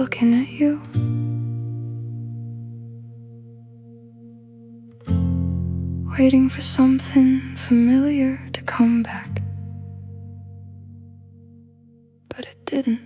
looking at you. Waiting for something familiar to come back, but it didn't.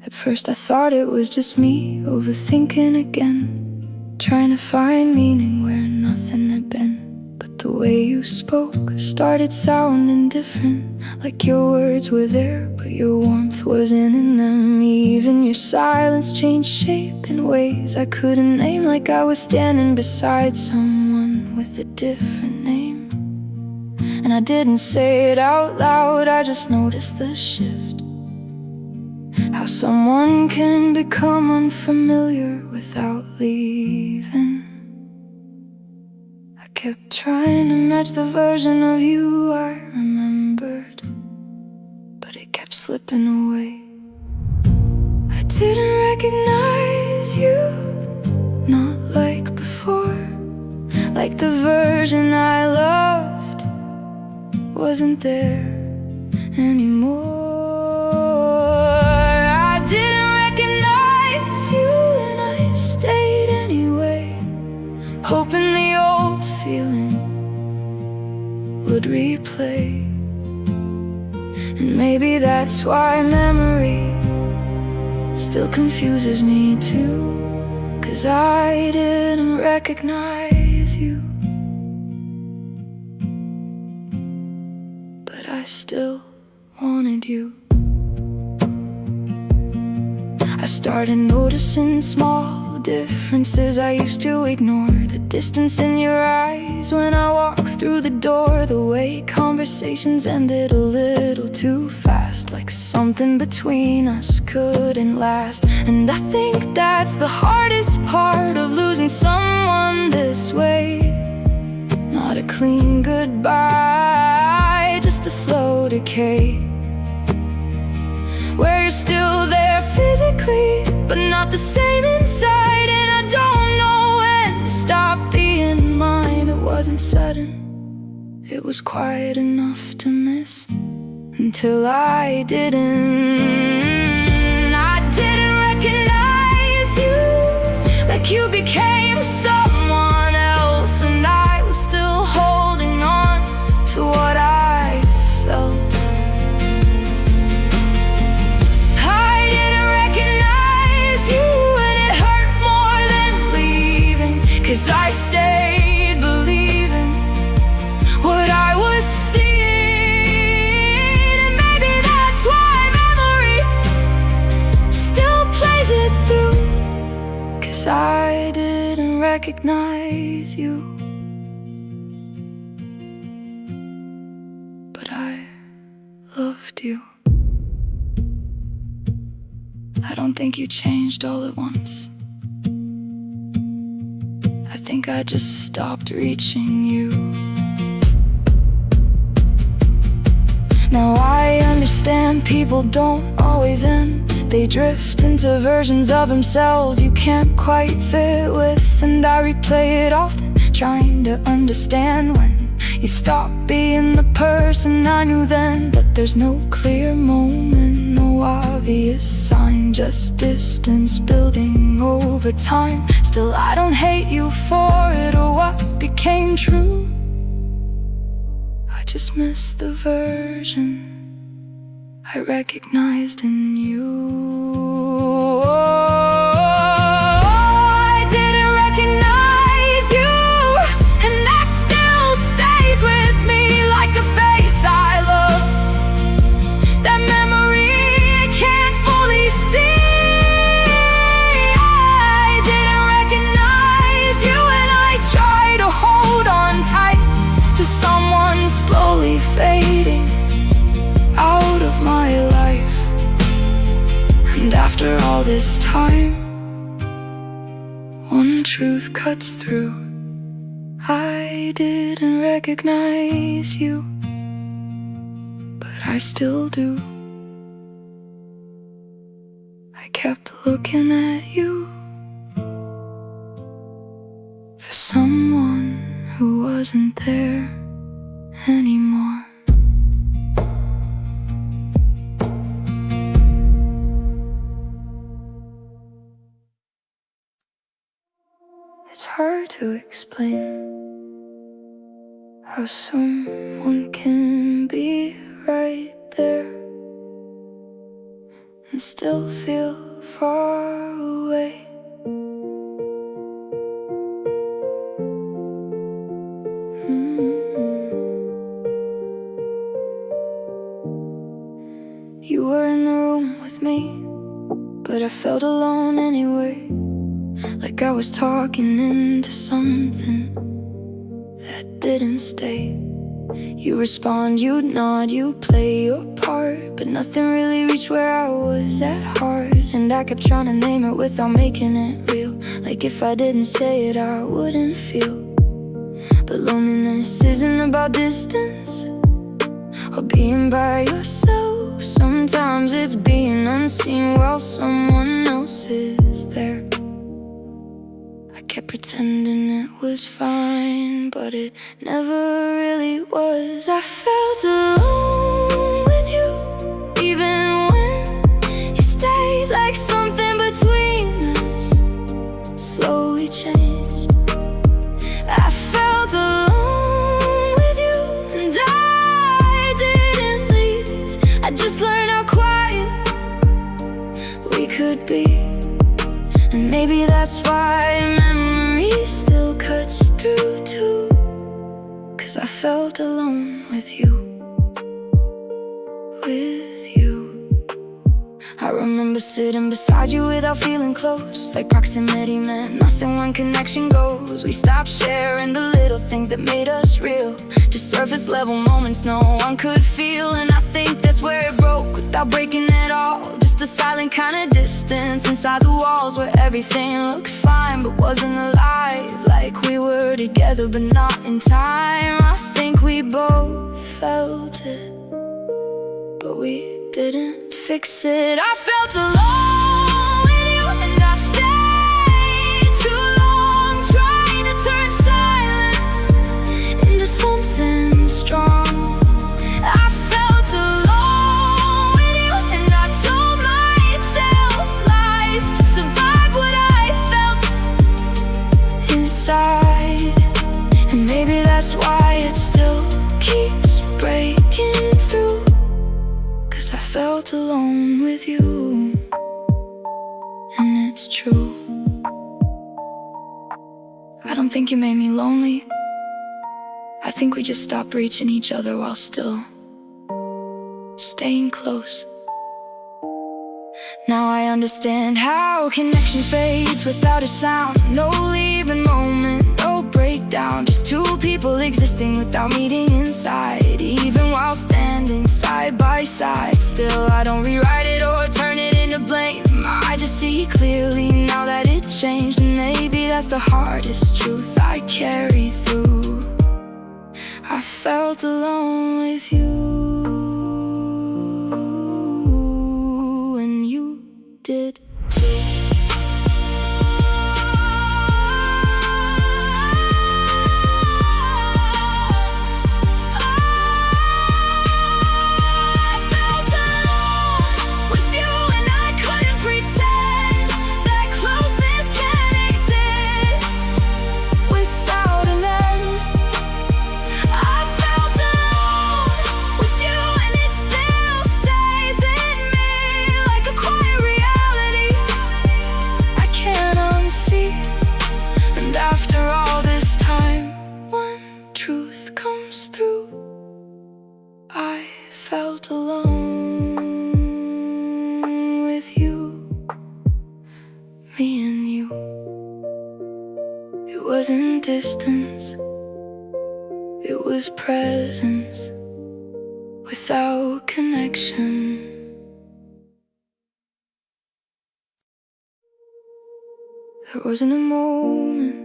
At first I thought it was just me overthinking again, trying to find meaning where nothing had been. But the way you spoke started sounding different, like your words were there, but your warmth wasn't in them. Even your silence changed shape in ways I couldn't name, like I was standing beside someone with a different name. And I didn't say it out loud, I just noticed the shift. How someone can become unfamiliar without leaving. I kept trying to match the version of you I remembered, but it kept slipping away. I didn't recognize you, not like before. Like the version I loved wasn't there anymore. I didn't recognize you and I stayed anyway, hoping the old feeling would replay. And maybe that's why memory still confuses me too, 'cause I didn't recognize you, but I still wanted you. I started noticing small differences I used to ignore. The distance in your eyes when I walked through the door, the way conversations ended a little too fast, like something between us couldn't last. And I think that's the hardest part of losing someone this way. Not a clean goodbye, just a slow decay, where you're still there physically, but not the same inside. And I don't know when to stop being mine. It wasn't sudden, it was quiet enough to miss, until I didn't recognize you, like you became someone else. And I was still holding on to what I felt. Cause I stayed believing what I was seeing. And maybe that's why memory still plays it through, 'cause I didn't recognize you, but I loved you. I don't think you changed all at once. I think I just stopped reaching you. Now I understand people don't always end. They drift into versions of themselves you can't quite fit with. And I replay it often, trying to understand when you stop being the person I knew then. But there's no clear moment, no obvious sign, just distance building over time. Still, I don't hate you for it or what became true. I just miss the version I recognized in you. I didn't recognize you, and that still stays with me like a face I love. That memory I can't fully see. I didn't recognize you, and I try to hold on tight to someone slowly fading out of my life. And after all this time, one truth cuts through. I didn't recognize you, but I still do. I kept looking at you. wasn't there anymore. It's hard to explain how someone can be right there and still feel far away. You were in the room with me, but I felt alone anyway. Like I was talking into something that didn't stay. You respond, you nod, you play your part, but nothing really reached where I was at heart. And I kept trying to name it without making it real, like if I didn't say it I wouldn't feel. But loneliness isn't about distance or being by yourself. Sometimes it's being unseen while someone else is there. I kept pretending it was fine, but it never really was. I felt alone with you, even when you stayed. Like something between us slowly changed. I felt alone with you, and I didn't leave. I just learned how quiet we could be. And maybe that's why memory still cuts through too, 'cause I felt alone with you. I remember sitting beside you without feeling close, like proximity meant nothing when connection goes. We stopped sharing the little things that made us real, just surface level moments no one could feel. And I think that's where it broke, without breaking at all. Just a silent kind of distance inside the walls, where everything looked fine but wasn't alive. Like we were together but not in time. I think we both felt it, but we didn't fix it. I felt alone with you, and I stayed too long, trying to turn silence into something strong. I felt alone with you, and I told myself lies to survive what I felt inside. And maybe that's why it still keeps breaking through, 'cause I felt alone with you, and it's true. I don't think you made me lonely. I think we just stopped reaching each other while still staying close. Now I understand how connection fades without a sound. No leaving moment, no breakdown, just two people existing without meeting inside. Even while standing side by side, still I don't rewrite it or turn it into blame. I just see clearly now that it changed, and maybe that's the hardest truth I carry through. I felt alone with you, and you did too. Felt alone with you, me and you. It wasn't distance, it was presence without connection. There wasn't a moment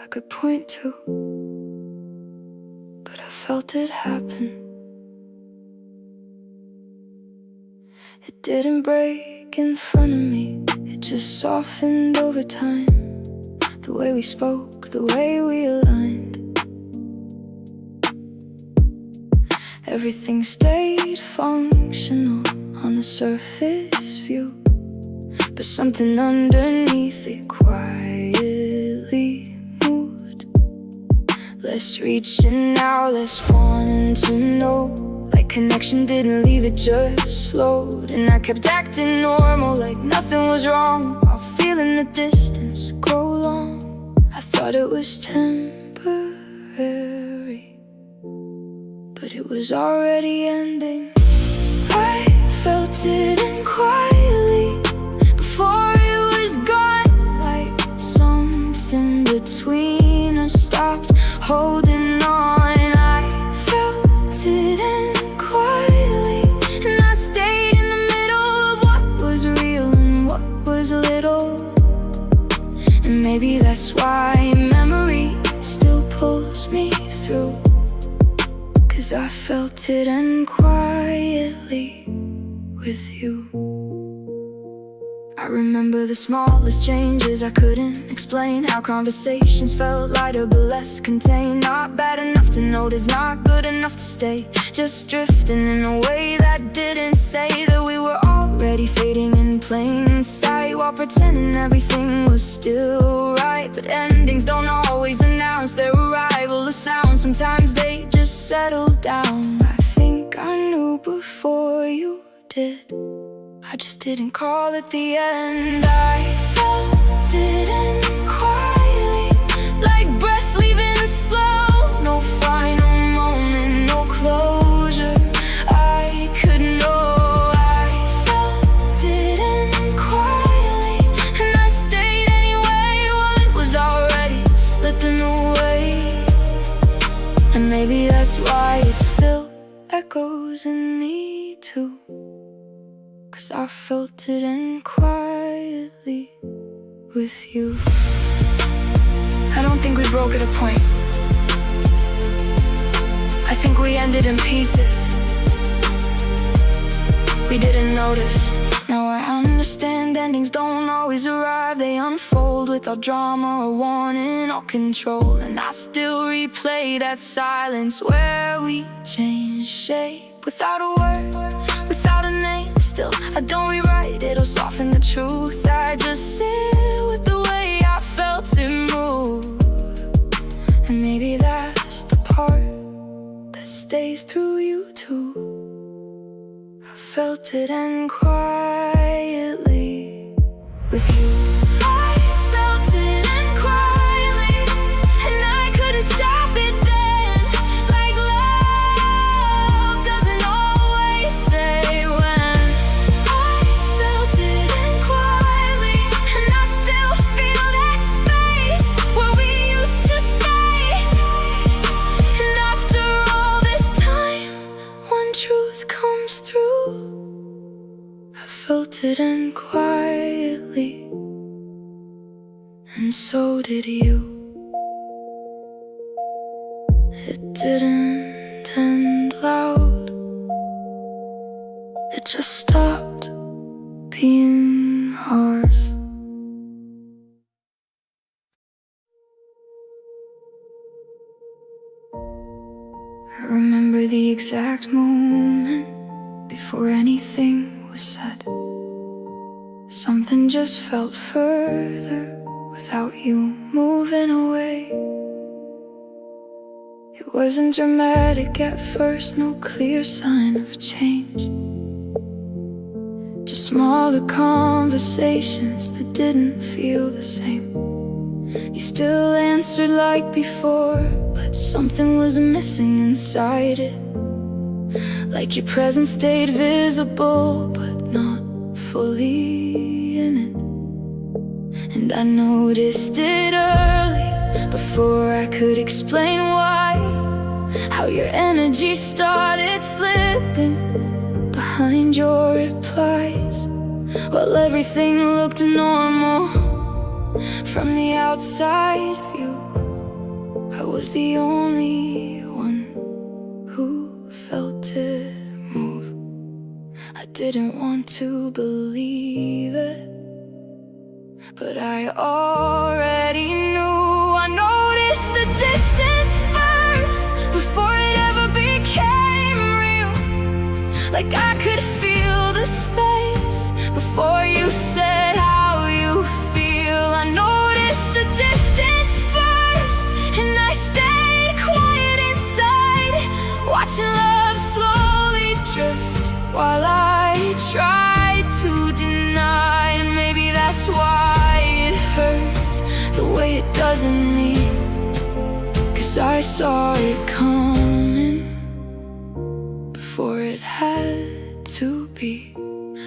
I could point to, but I felt it happen. It didn't break in front of me, it just softened over time. The way we spoke, the way we aligned, Everything stayed functional on the surface view, but something underneath it quietly moved. Less reaching out, less wanting to know. Like connection didn't leave, it just slowed. And I kept acting normal, like nothing was wrong, while feeling the distance grow long. I thought it was temporary, but it was already ending. I felt it in quietly before it was gone, like something between us stopped holding on. I felt it in quietly, and I stayed in the middle of what was real and what was little. And maybe that's why memory still pulls me through, 'cause I felt it in quietly with you. I remember the smallest changes I couldn't explain. How conversations felt lighter but less contained. Not bad enough to notice, not good enough to stay. Just drifting in a way that didn't say that we were already fading in plain sight, while pretending everything was still right. But endings don't always announce their arrival. The sound, sometimes they just settle down. I think I knew before you did, I just didn't call it the end. I felt it in quietly, like breath leaving slow. No final moment, no closure. I could know. I felt it in quietly, and I stayed anyway. Well, it was already slipping away, and maybe that's why it still echoes in me too, 'cause I felt it in quietly with you. I don't think we broke at a point. I think we ended in pieces. We didn't notice. Now I understand endings don't always arrive. They unfold without drama or warning or control. And I still replay that silence where we change shape without a word, without a name. Still, I don't rewrite it or soften the truth. I just sit with the way I felt it move. And maybe that's the part that stays through you too. I felt it in quietly with you. I felt it in quietly, and I couldn't stop it then. Like love doesn't always say when. I felt it in quietly, and I still feel that space where we used to stay. And after all this time, when truth comes through, I felt it in quietly, and so did you. It didn't end loud, it just stopped being ours. I remember the exact moment before anything was said. Something just felt further without you moving away. It wasn't dramatic at first, no clear sign of change. Just smaller conversations that didn't feel the same. You still answered like before, but something was missing inside it. Like your presence stayed visible, but not fully in it. And I noticed it early, before I could explain why. How your energy started slipping behind your replies, while everything looked normal from the outside view. I was the only one who felt it move. I didn't want to believe it, but I already knew. I noticed the distance first, before it ever became real. like I could feel the space before you said how you feel. I noticed the distance first, and I stayed quiet inside, watching love slowly drift while I tried to deny. And maybe that's why it hurts the way it does in me, 'cause I saw it coming before it had to be.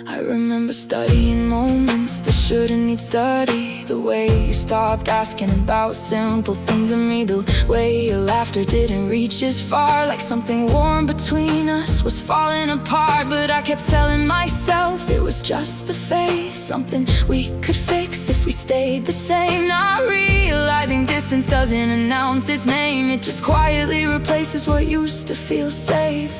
I remember studying moments that shouldn't need study, the way you stopped asking about simple things in me, the way your laughter didn't reach as far, like something warm between us was falling apart. But I kept telling myself it was just a phase, something we could fix if we stayed the same, not realizing distance doesn't announce its name. It just quietly replaces what used to feel safe.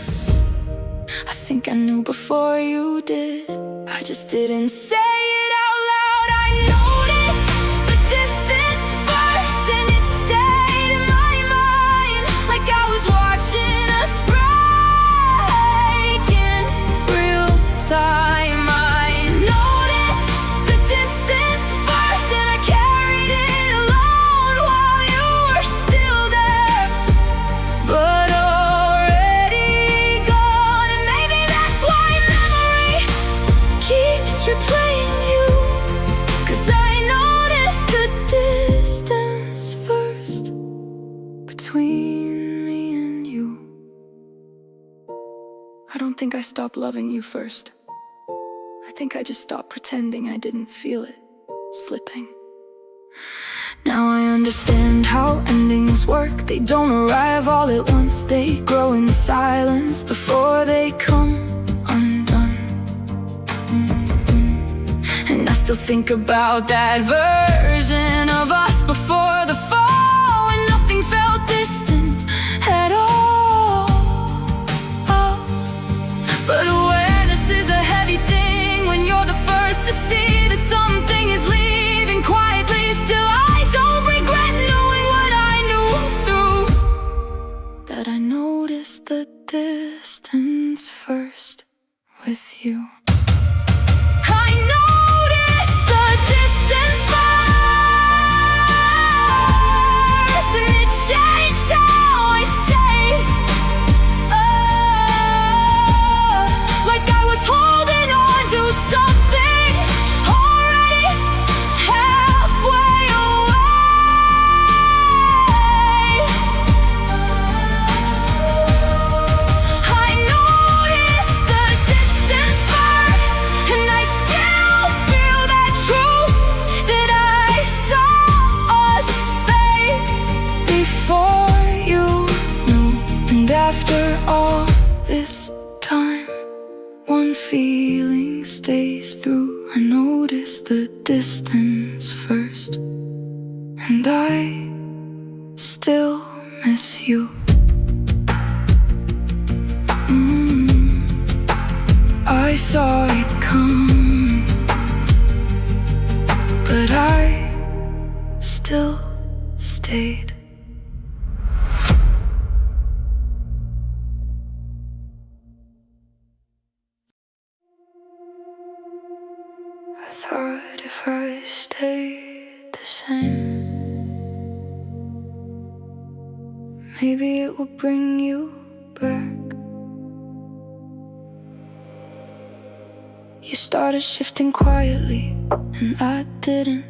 I think I knew before you did, I just didn't say it out loud. I noticed the distance first, and it stayed in my mind, like I was watching us break in real time. I noticed the distance first, and I carried it alone while you were still there, but replaying you, 'cause I noticed the distance first between me and you. I don't think I stopped loving you first. I think I just stopped pretending I didn't feel it slipping. Now I understand how endings work. They don't arrive all at once, they grow in silence before they come undone. And I still think about that version of us before the fall, when nothing felt distant at all. But awareness is a heavy thing when you're the first to see that something is leaving quietly. Still, I don't regret knowing what I knew through, that I noticed the distance first with you. I noticed the distance first, and it changed how I stayed. Like I was holding on to something already halfway away. I noticed the distance first, and I still feel that truth, that I saw us fade before you knew. And after all this time, one feeling stays through. I noticed the distance first, and I still miss you. I saw it coming, but I still stayed. I thought if I stayed the same, maybe it would bring you back. You started shifting quietly, and I didn't.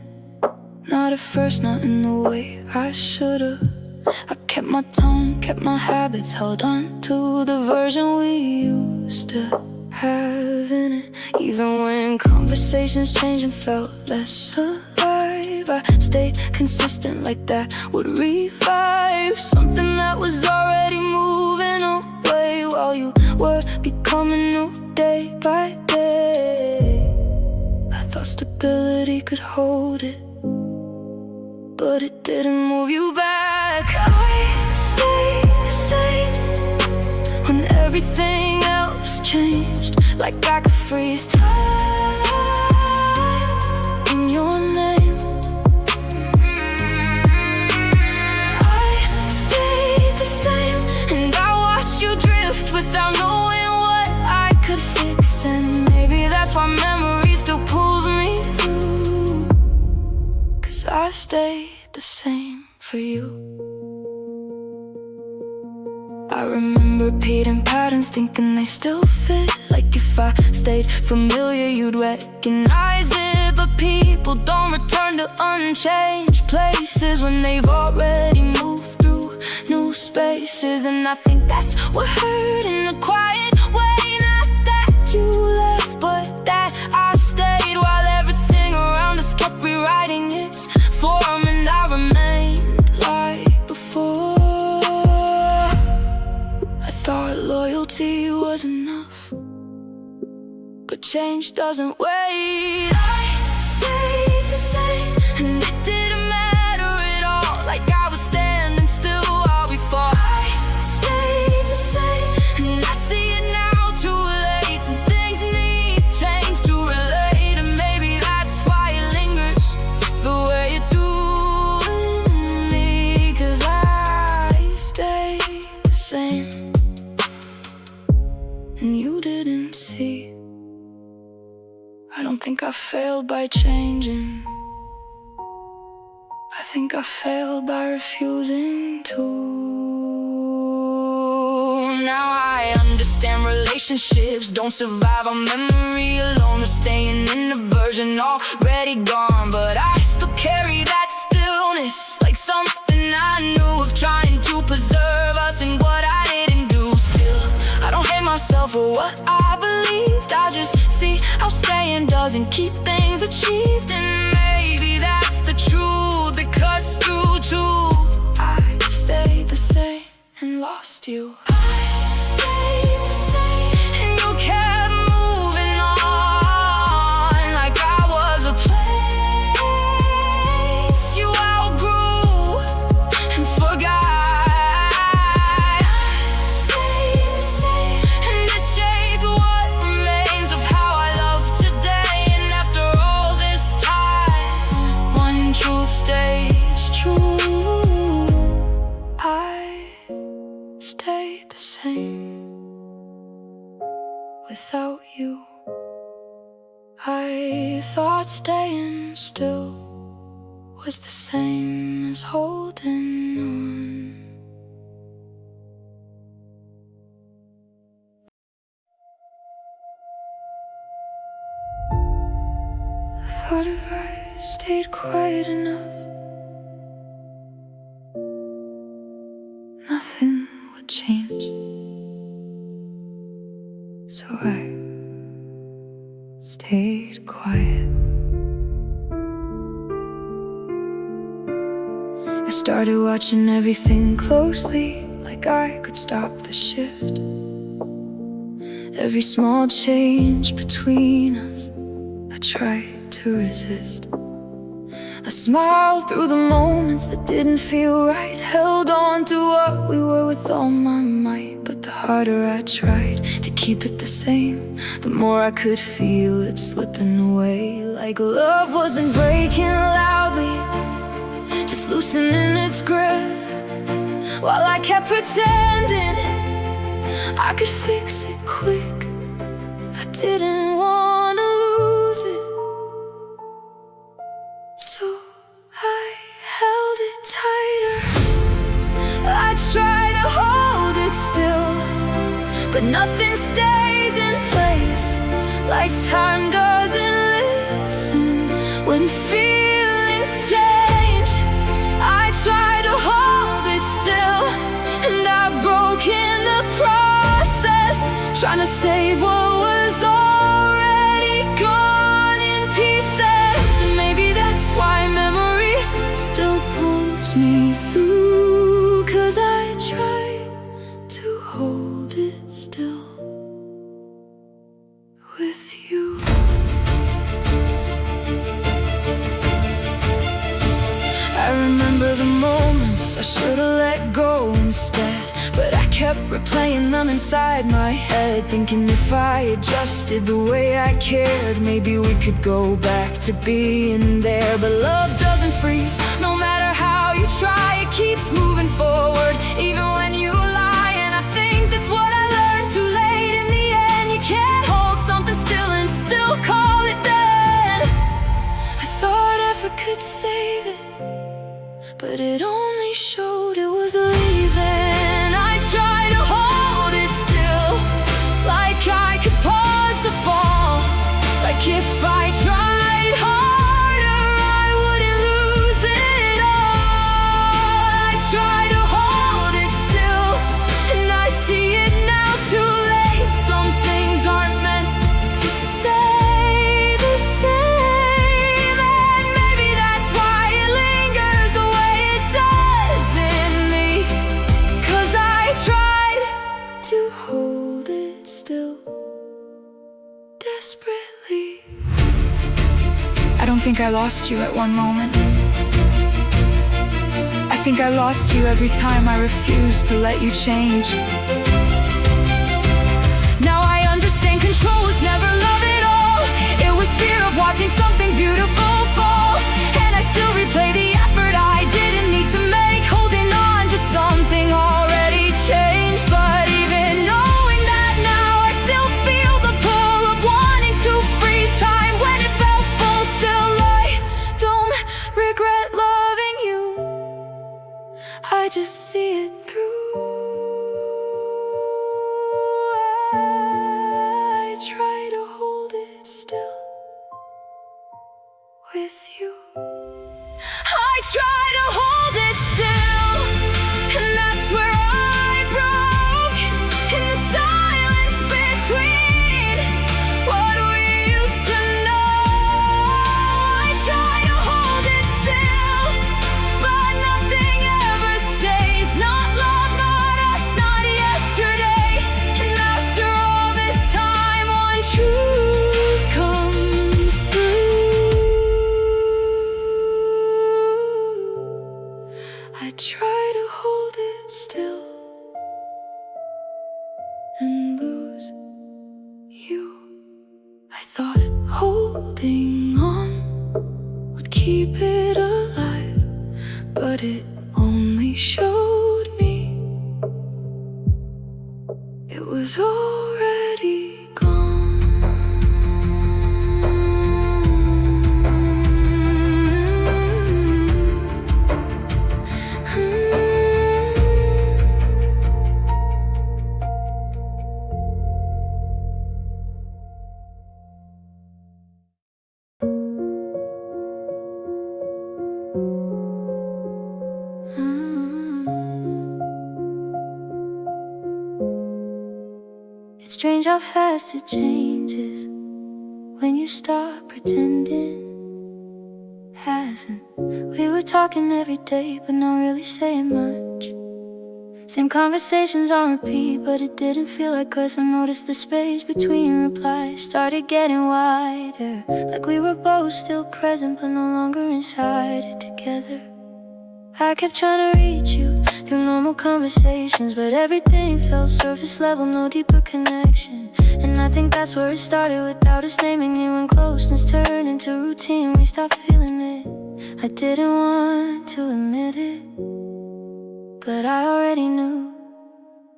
Not at first, not in the way I should've. I kept my tone, kept my habits, held on to the version we used to have in it. Even when conversations changed and felt less alive, I stayed consistent, like that would revive something that was already moving away, while you were becoming new day by day. I thought stability could hold it, but it didn't move you back. I stayed the same when everything else changed, like I could freeze time in your name. I stayed the same, and I watched you drift without knowing what I could stayed the same for you. I remember repeating patterns, thinking they still fit. Like if I stayed familiar, you'd recognize it. But people don't return to unchanged places when they've already moved through new spaces. And I think that's what hurt in a quiet way. Not that you left, but that I stayed while everything around us kept rewriting its form. And I remained like before. I thought loyalty was enough, but change doesn't wait. I stayed the same, and it didn't matter at all. Like I was standing still while we fought. I stayed the same, and I see it now, too late. Some things need change to relate, and maybe that's why it lingers the way it do in me. 'Cause I stayed the same, and you didn't see. I don't think I failed by changing. I think I failed by refusing to. Now I understand relationships don't survive on memory alone, or staying in a version already gone. But I still carry that stillness, like something I knew of, trying to preserve us and what I didn't do. Still, I don't hate myself for what I believed. I just see how staying doesn't keep things achieved. And maybe that's the truth that cuts through too. I stayed the same and lost you. I stayed the same, and you kept moving on like I was a place you outgrew and forgot. I stayed the same, and it shaped what remains of how I love today. And after all this time, one truth stays true. I stayed the same without you. I thought staying still was the same as holding on. I thought if I stayed quiet enough, nothing would change. So I stayed quiet. I started watching everything closely, like I could stop the shift. Every small change between us, I tried to resist. I smiled through the moments that didn't feel right, held on to what we were with all my might. But the harder I tried to keep it the same, the more I could feel it slipping away. Like love wasn't breaking loudly, just loosening its grip, while I kept pretending I could fix it quick. I didn't want to lose it, so I held it tighter. I tried to hold it still, but nothing stays in place. Like time doesn't listen when feelings change. I tried to hold it still, and I broke in the process, trying to save what was already gone in pieces. And maybe that's why memory still pulls me through, 'cause I try to hold it still with you. I remember the moments I should've let go instead, but I kept replaying them inside my head, thinking if I adjusted the way I cared, maybe we could go back to being there. But love doesn't freeze, no matter how you try, it keeps moving forward, even when you lie. And I think that's what I learned too late. In the end, you can't hold something still and still call it dead. I thought if I could save it, but it only showed it was leaving. I tried to hold it still, like I could pause the fall. Like if I tried harder, I wouldn't lose it all. I tried to hold it still, and I see it now too late. Some things aren't meant to stay the same, and maybe that's why it lingers the way it does in me. 'Cause I tried to hold it still, desperately. I don't think I lost you at one moment. I think I lost you every time I refused to let you change. Now I understand control was never love at all. It was fear of watching something beautiful fall. And I still replay the effort I didn't need to make, holding on to something already changed. But even knowing that now, I still feel the pull of wanting to freeze time when it felt full. Still, I don't regret loving you, I just see it through. I try to hold it still with you. I try to hold it still, and that's where I broke. In the silence between what we used to know, I try to hold it still, but nothing ever stays. Not love, not us, not yesterday. And after all this time, one truth comes through. I try to hold it still and lose you. I thought holding on would keep it alive, but it only showed me it was already gone. It's strange how fast it changes when you stop pretending. Hasn't we were talking every day, but not really saying much. Same conversations on repeat, but it didn't feel like us. I noticed the space between replies started getting wider, like we were both still present, but no longer inside it together. I kept trying to reach you through normal conversations, but everything felt surface level, no deeper connection. And I think that's where it started, without us naming it. When closeness turned into routine, we stopped feeling it. I didn't want to admit it, but I already knew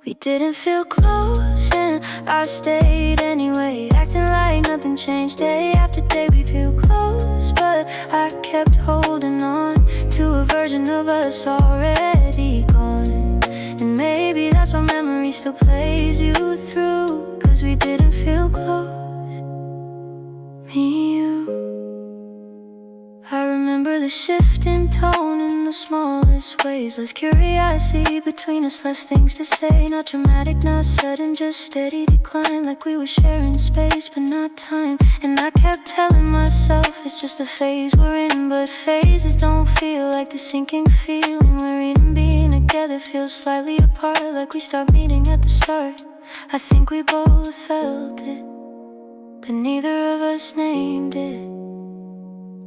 we didn't feel close, and I stayed anyway, acting like nothing changed. Day after day we feel close, but I kept holding on to a version of us already gone. And maybe that's why memory still plays you through, 'cause we didn't feel close, me and you. I remember the shift in tone in the smallest ways. Less curiosity between us, less things to say. Not dramatic, not sudden, just steady decline, like we were sharing space but not time. And I kept telling myself it's just a phase we're in, but phases don't feel like the sinking feeling we're in. Being together feels slightly apart, like we stopped meeting at the start. I think we both felt it, but neither of us named it.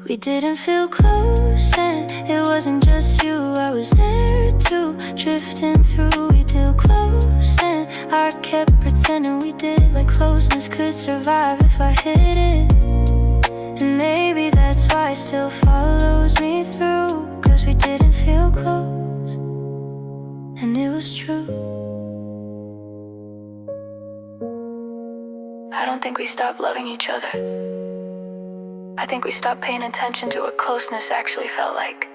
We didn't feel close, and it wasn't just you. I was there too, drifting through. We feel close, and I kept pretending we did, like closeness could survive if I hid it. And maybe that's why it still follows me through, 'cause we didn't feel close, and it was true. I don't think we stopped loving each other. I think we stopped paying attention to what closeness actually felt like.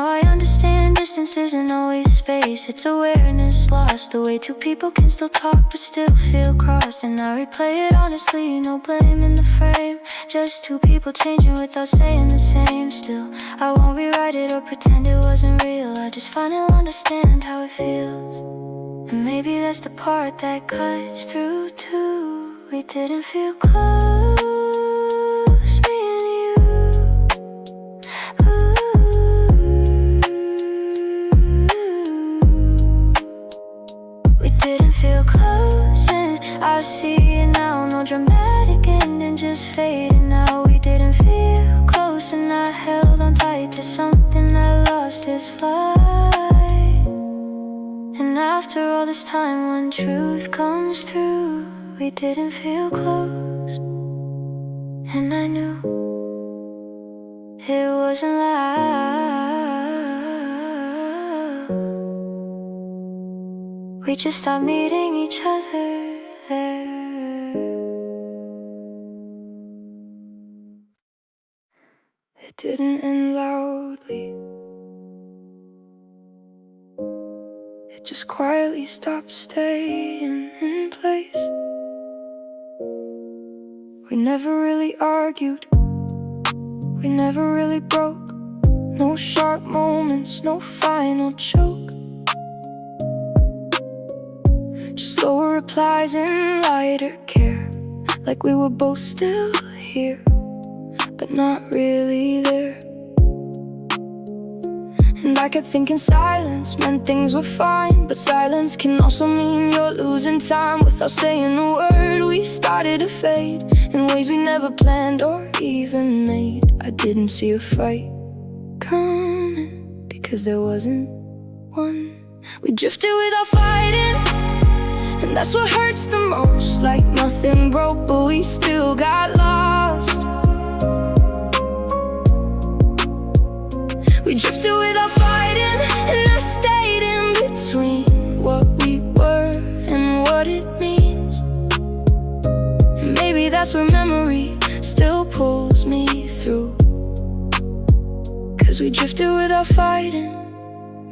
Now I understand distance isn't always space. It's awareness lost, the way two people can still talk but still feel crossed. And I replay it honestly, no blame in the frame. Just two people changing without saying the same. Still, I won't rewrite it or pretend it wasn't real. I just finally understand how it feels. And maybe that's the part that cuts through too. We didn't feel close, me and you. We didn't feel close, and I see it now. No dramatic ending, just fading out. We didn't feel close, and I held on tight to something that lost its light. And after all this time, when truth comes through, we didn't feel close. And I knew it wasn't loud. We just stopped meeting each other there. It didn't end loudly. It just quietly stopped staying in place. We never really argued, we never really broke. No sharp moments, no final choke. Just slower replies and lighter care. Like we were both still here, but not really there. And I kept thinking silence meant things were fine, but silence can also mean you're losing time. Without saying a word, we started to fade in ways we never planned or even made. I didn't see a fight coming, because there wasn't one. We drifted without fighting, and that's what hurts the most. Like nothing broke, but we still got lost. We drifted without fighting, and I stayed in between what we were and what it means. And maybe that's where memory still pulls me through. 'Cause we drifted without fighting,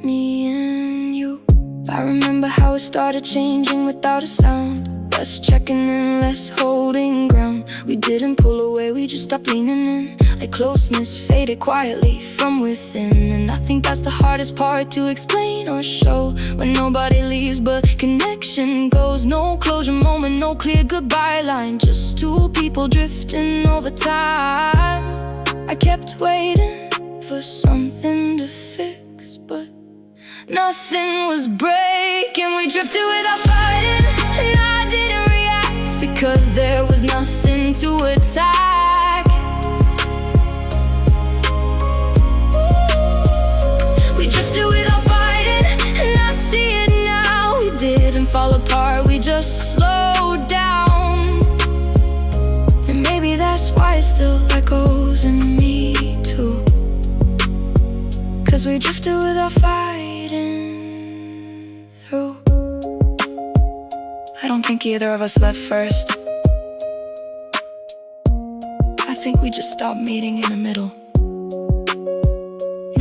me and you. I remember how it started changing without a sound. Less checking in, less holding ground. We didn't pull away, we just stopped leaning in. Like closeness faded quietly from within. And I think that's the hardest part to explain or show. When nobody leaves but connection goes. No closure moment, no clear goodbye line. Just two people drifting over time. I kept waiting for something to fix, but nothing was breaking. We drifted without fighting, and I didn't react because there was nothing to attack. We drifted without fighting, and I see it now. We didn't fall apart, we just slowed down. And maybe that's why it still echoes in me too. 'Cause we drifted without fighting through. I don't think either of us left first. I think we just stopped meeting in the middle.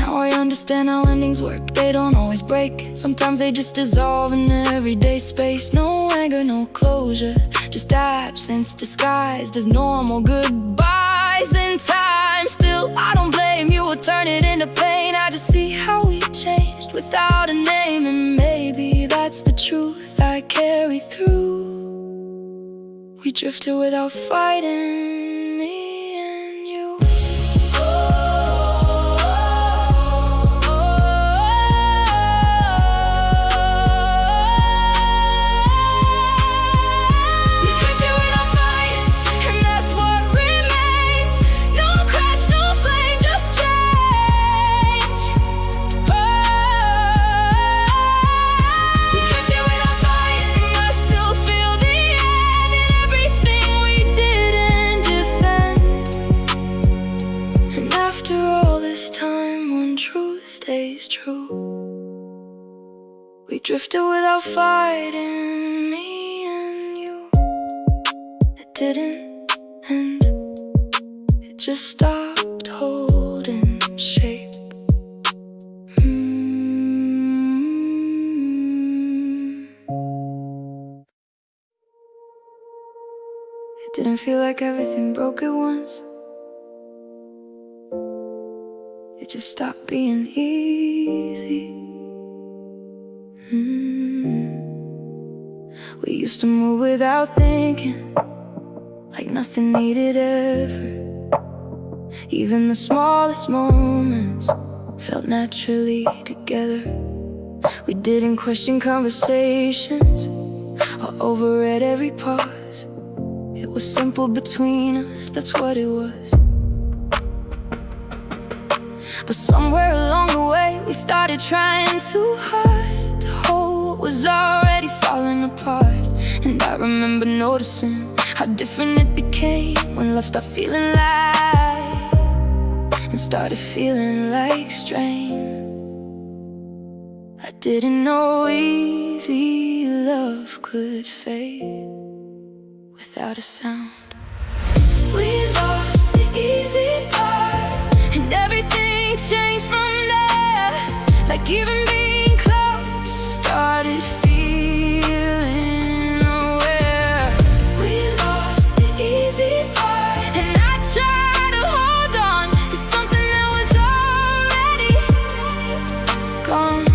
Now I understand how endings work. They don't always break. Sometimes they just dissolve in everyday space. No anger, no closure, just absence disguised as normal goodbyes in time. Still, I don't blame you or turn it into pain. I just see how we changed without a name. And maybe that's the truth I carry through. We drifted without fighting, me and you. We drifted without fighting, and that's what remains. No crash, no flame, just change. We drifted without fighting, and I still feel the end in everything we didn't defend. And after all this time, when truth stays true, we drifted without fighting, me and you. It didn't end, it just stopped holding shape. Didn't feel like everything broke at once. It just stopped being easy. We used to move without thinking, like nothing needed effort. Even the smallest moments felt naturally together. We didn't question conversations or overread every pause. It was simple between us, that's what it was. But somewhere along the way we started trying too hard to hold what was already falling apart. And I remember noticing how different it became when love stopped feeling light and started feeling like strain. I didn't know easy love could fade without a sound. We lost the easy part, and everything changed from there. Like even being close started feeling aware. We lost the easy part, and I tried to hold on to something that was already gone.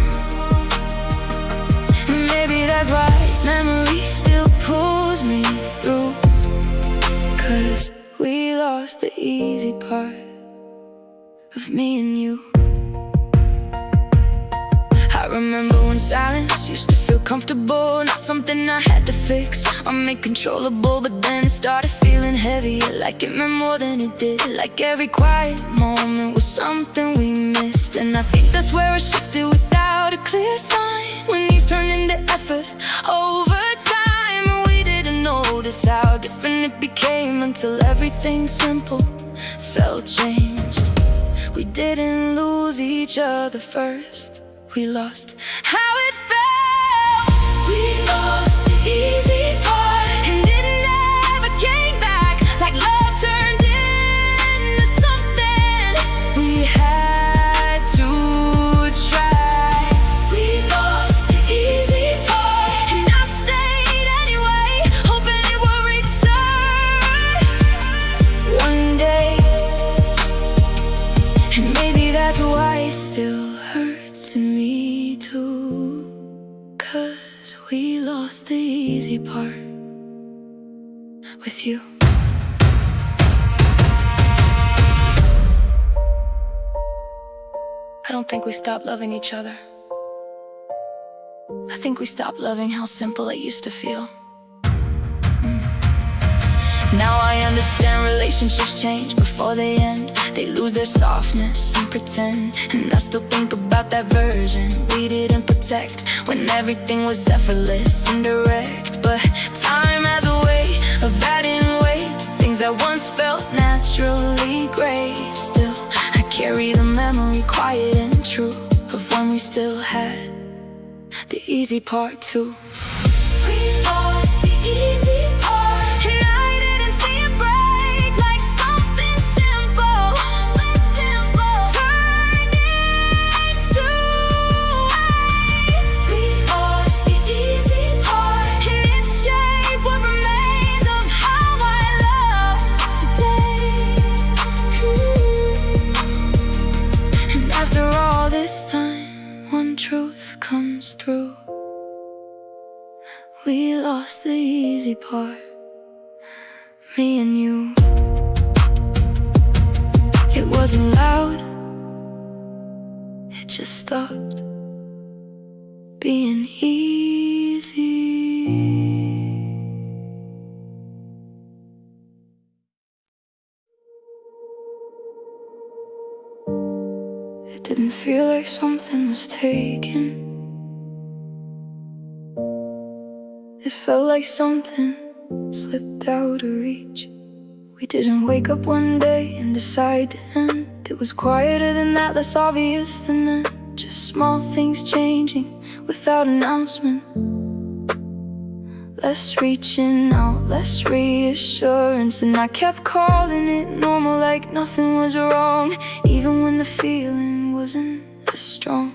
And maybe that's why memory still pulls me through, 'cause we lost the easy part of me and you. I remember when silence used to feel comfortable, not something I had to fix or make controllable. But then it started feeling heavier, like it meant more than it did. Like every quiet moment was something we missed. And I think that's where it shifted without a clear sign, when these turned into effort over time. And we didn't notice how different it became until everything simple felt changed. We didn't lose each other first, we lost how it felt. We lost the easy part, and it never came back. Like love turned into something we had to try. We lost the easy part, and I stayed anyway, hoping it would return one day. And maybe that's why it still hurts in me too, 'cause we lost the easy part with you. I don't think we stopped loving each other. I think we stopped loving how simple it used to feel. Now I understand relationships change before they end. They lose their softness and pretend. And I still think about that version we didn't protect, when everything was effortless and direct. But time has a way of adding weight to things that once felt naturally great. Still, I carry the memory quiet and true of when we still had the easy part too. We lost the easy part, and I didn't see it break. Like something simple turned into weight. We lost the easy part, and it shaped what remains of how I love today. And after all this time, one truth comes through: we lost the easy part, me and you. It wasn't loud, it just stopped being easy. It didn't feel like something was taken. It felt like something slipped out of reach. We didn't wake up one day and decide to end. It was quieter than that, less obvious than that. Just small things changing without announcement. Less reaching out, less reassurance. And I kept calling it normal, like nothing was wrong, even when the feeling wasn't as strong.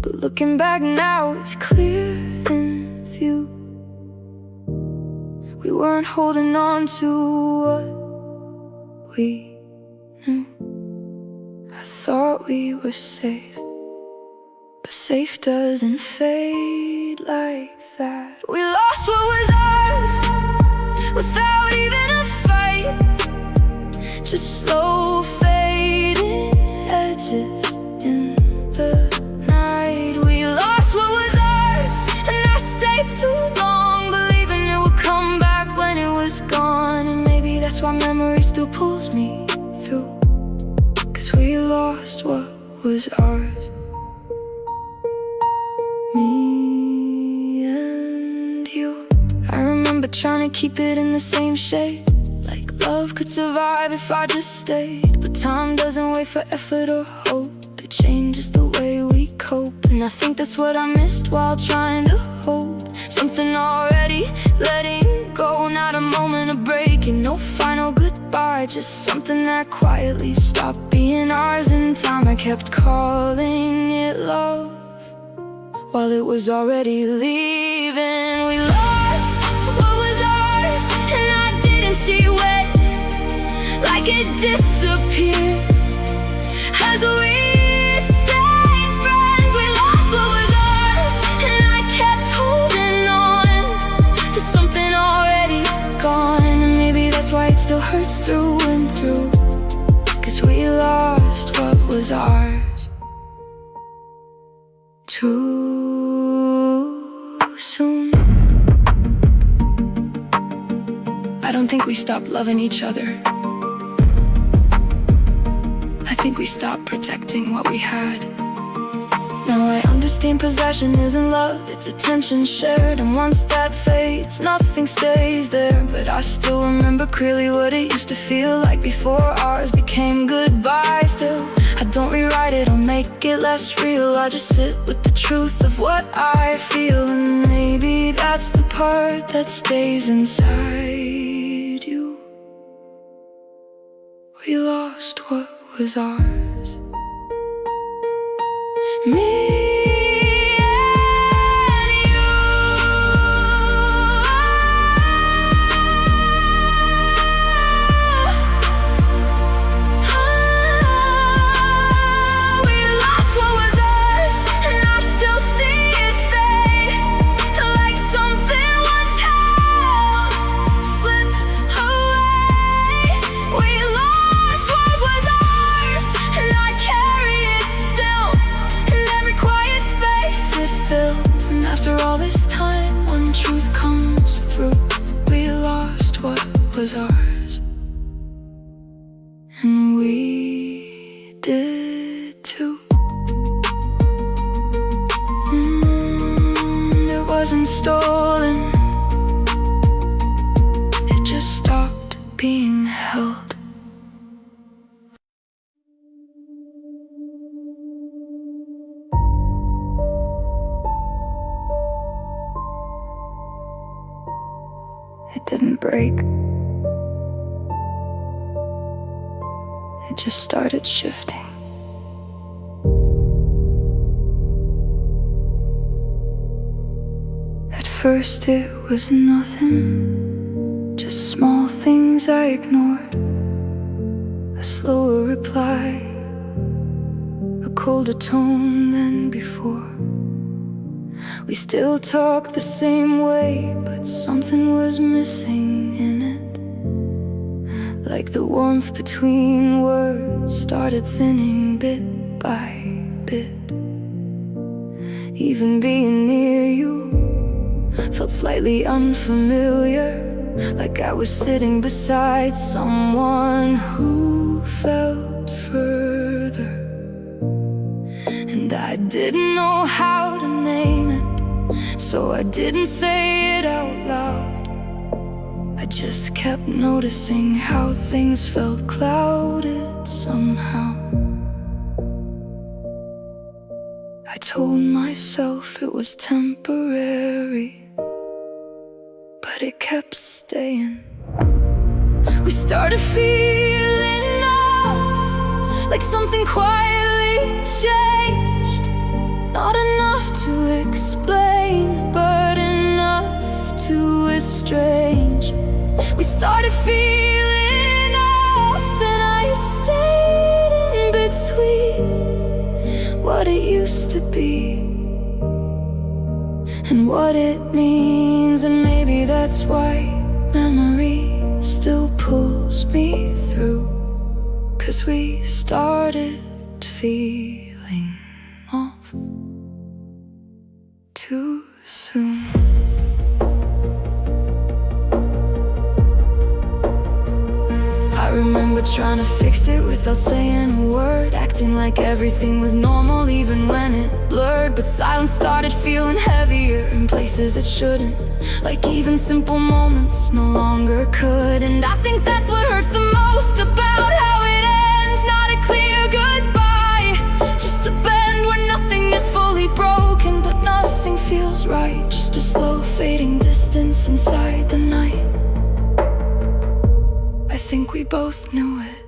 But looking back now, it's clear in view. We weren't holding on to what we knew. I thought we were safe, but safe doesn't fade like that. We lost what was ours without even a fight, just slow fading edges in the night. We lost what was ours, and I stayed too long, believing it would come back when it was gone. And maybe that's why memory still pulls me through, 'cause we lost what was ours. Me and you. I remember trying to keep it in the same shade, like love could survive if I just stayed. But time doesn't wait for effort or hope, it changes the way we cope. And I think that's what I missed while trying to hope. Something already letting go, not a moment of breaking, no final goodbye, just something that quietly stopped being ours in time. I kept calling it love while it was already leaving. We lost what was ours, and I didn't see when, like it disappeared as we stayed friends. We lost what was ours, and I kept holding on to something already gone. And maybe that's why it still hurts through and through, 'cause we lost what was ours too soon. I don't think we stopped loving each other. I think we stopped protecting what we had. Now I understand possession isn't love, it's attention shared. And once that fades, nothing stays there. But I still remember clearly what it used to feel like before ours became goodbye. Still, I don't rewrite it or make it less real, I just sit with the truth of what I feel. And maybe that's the part that stays inside you. We lost what was ours. Me and you. We lost what was ours, and I still see it fade, like something once held slipped away. We lost what was ours, and I carry it still in every quiet space it fills. And after all this time, one truth comes through: we lost what was ours, and we did too. It wasn't stolen, it just stopped being held. It didn't break, it just started shifting. At first it was nothing, just small things I ignored. A slower reply, a colder tone than before. We still talk the same way, but something was missing in it. Like the warmth between words started thinning bit by bit. Even being near you felt slightly unfamiliar, like I was sitting beside someone who felt further. And I didn't know how to name it, so I didn't say it out loud. I just kept noticing how things felt clouded somehow. I told myself it was temporary, but it kept staying. We started feeling off, like something quietly changed. Not enough to explain, but enough to was strange. We started feeling off, and I stayed in between what it used to be and what it means. And maybe that's why memory still pulls me through, 'cause we started feeling off too soon. I remember trying to fix it without saying a word, acting like everything was normal even when it blurred. But silence started feeling heavier in places it shouldn't, like even simple moments no longer could. And I think that's what hurts the most about how it ends. Not a clear goodbye, just a bend where nothing is fully broken, but nothing feels right. Just a slow fading distance inside the night. I think we both knew it,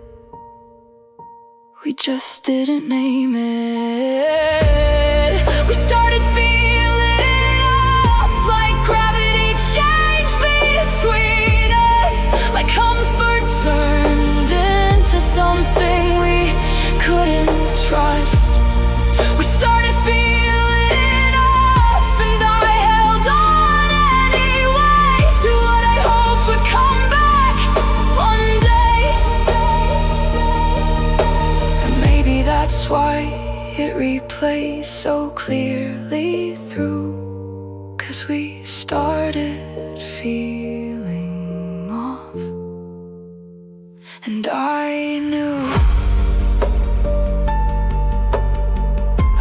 we just didn't name it. We started feeling off, like gravity changed between us, like comfort turned into something we couldn't trust. We started feeling off, and I held on anyway to what I hoped would come back one day. And maybe that's why it replays so clearly through, 'cause we started feeling off, and I knew.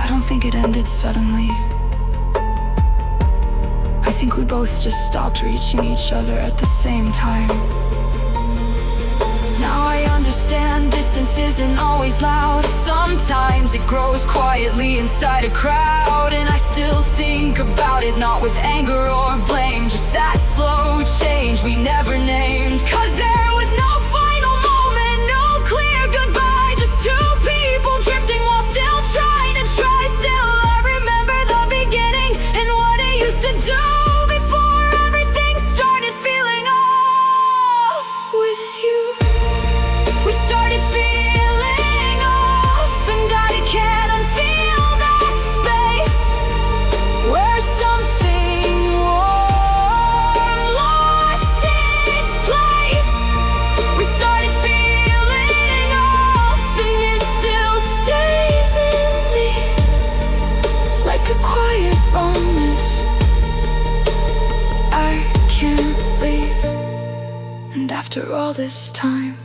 I don't think it ended suddenly. I think we both just stopped reaching each other at the same time. Now I understand distance isn't always loud. Sometimes it grows quietly inside a crowd. And I still think about it, not with anger or blame, just that slow change we never named. 'Cause there was no final moment, no clear goodbye, just two people drifting while still trying to try. Still I remember the beginning and what it used to do before everything started feeling off with you. We started feeling off, and I can't unfeel that space where something warm lost its place. We started feeling off, and it still stays in me, like a quiet promise I can't leave. And after all this time,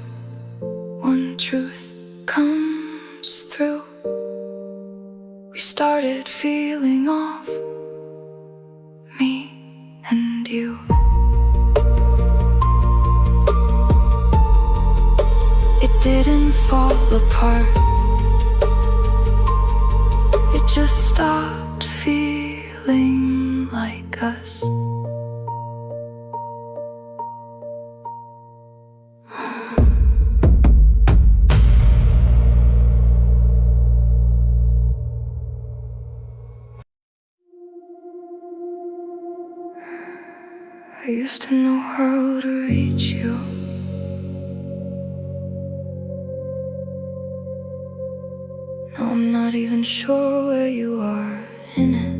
one truth comes through. We started feeling off, me and you. It didn't fall apart, it just stopped feeling like us. I used to know how to reach you. Now I'm not even sure where you are in it.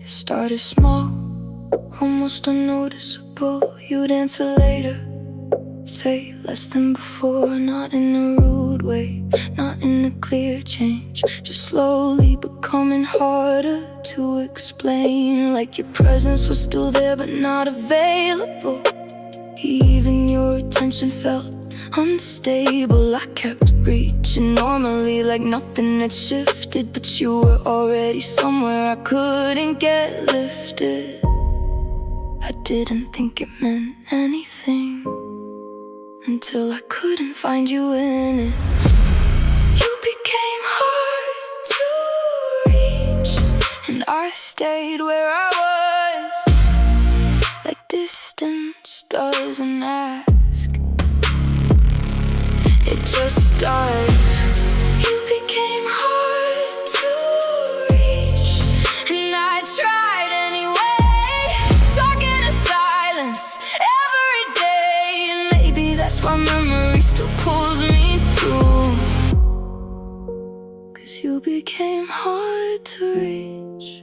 It started small, almost unnoticeable. You'd answer later, say less than before. Not in a rude way, not in a clear change, just slowly becoming harder to explain. Like your presence was still there but not available. Even your attention felt unstable. I kept reaching normally like nothing had shifted, but you were already somewhere I couldn't get lifted. I didn't think it meant anything until I couldn't find you in it. You became hard to reach, and I stayed where I was, like distance doesn't ask, it just does. You became hard to reach, and I tried anyway. hard to reach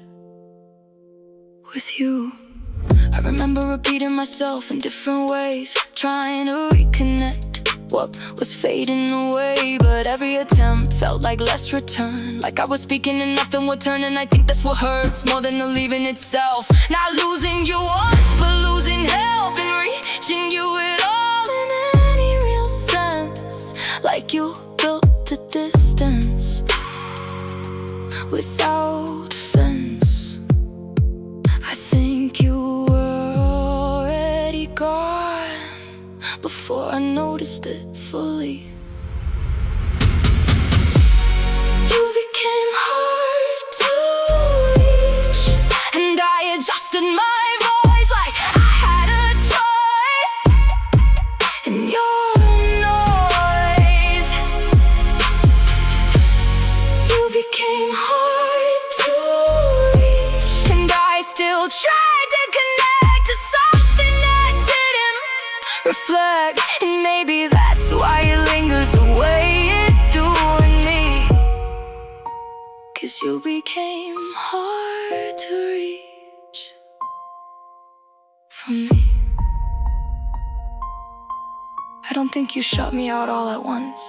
with you. I remember repeating myself in different ways, trying to reconnect what was fading away. But every attempt felt like less return, like I was speaking and nothing would turn. And I think that's what hurts more than the leaving itself. Not losing you once, but losing help and reaching you at all in any real sense. Like you built a distance without fence. I think you were already gone before I noticed it fully. You became hard to reach, and I adjusted my voice like I had a choice in your noise. You became hard to reach, and I still tried to connect to something that didn't reflect. And maybe that's why it lingers the way it do in me, 'cause you became hard to reach from me. I don't think you shut me out all at once.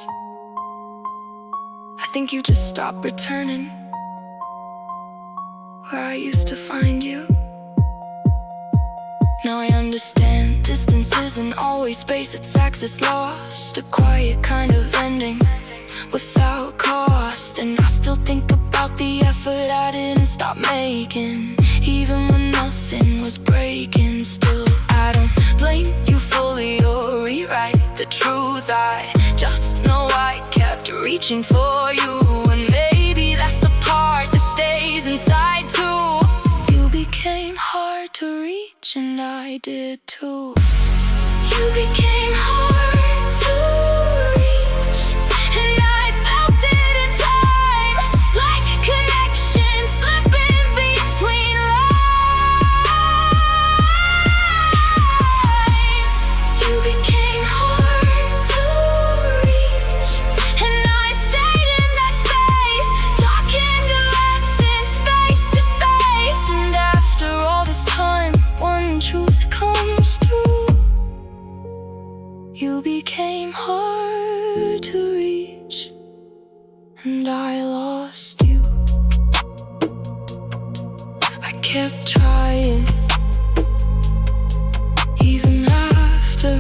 I think you just stopped returning where I used to find you. Now I understand, distance isn't always space, it's access lost. A quiet kind of ending without cost. And I still think about the effort I didn't stop making, even when nothing was breaking. Still, I don't blame you fully or rewrite the truth. I just know I kept reaching for you, and maybe that's the part that stays inside too. You became hard to reach, and I did too. You became hard to reach, and I felt it in time, like connection slipping between lines. You became hard to reach, and I stayed in that space, talking to absence face to face. And after all this time, one truth comes through. You became hard to reach, and I lost you. I kept trying, even after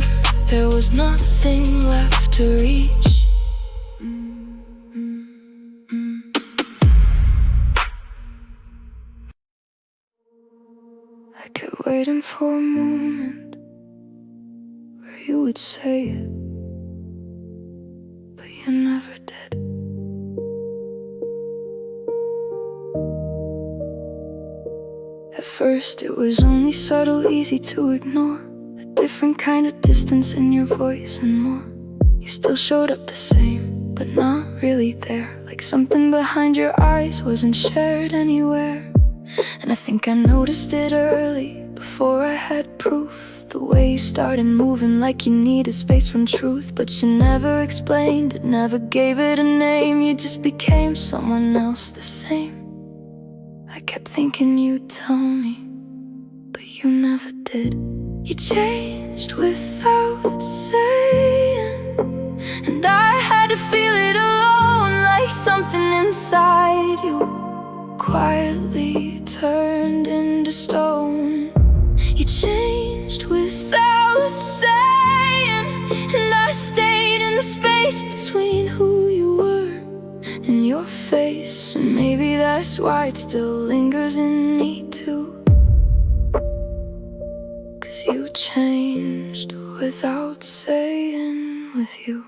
there was nothing left to reach. I kept waiting for a moment where you would say it, but you never did. At first it was only subtle, easy to ignore. A different kind of distance in your voice and more. You still showed up the same, but not really there. Like something behind your eyes wasn't shared anywhere. And I think I noticed it early, before I had proof. The way you started moving like you needed space from truth. But you never explained it, never gave it a name. You just became someone else the same. I kept thinking you'd tell me, but you never did. You changed without saying, and I had to feel it alone, like something inside you quietly turned into stone. You changed without saying, and I stayed in the space between who you were and your face. And maybe that's why it still lingers in me too, 'cause you changed without saying with you.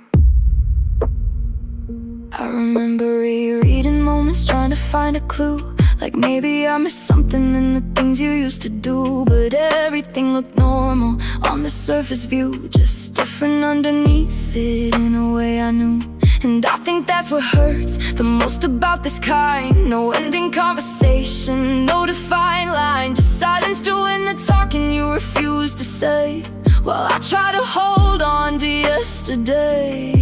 I remember rereading moments, trying to find a clue, like maybe I missed something in the things you used to do. But everything looked normal on the surface view, just different underneath it in a way I knew. And I think that's what hurts the most about this kind. No ending conversation, no defined line, just silence doing the talking you refuse to say. While I try to hold on to yesterday,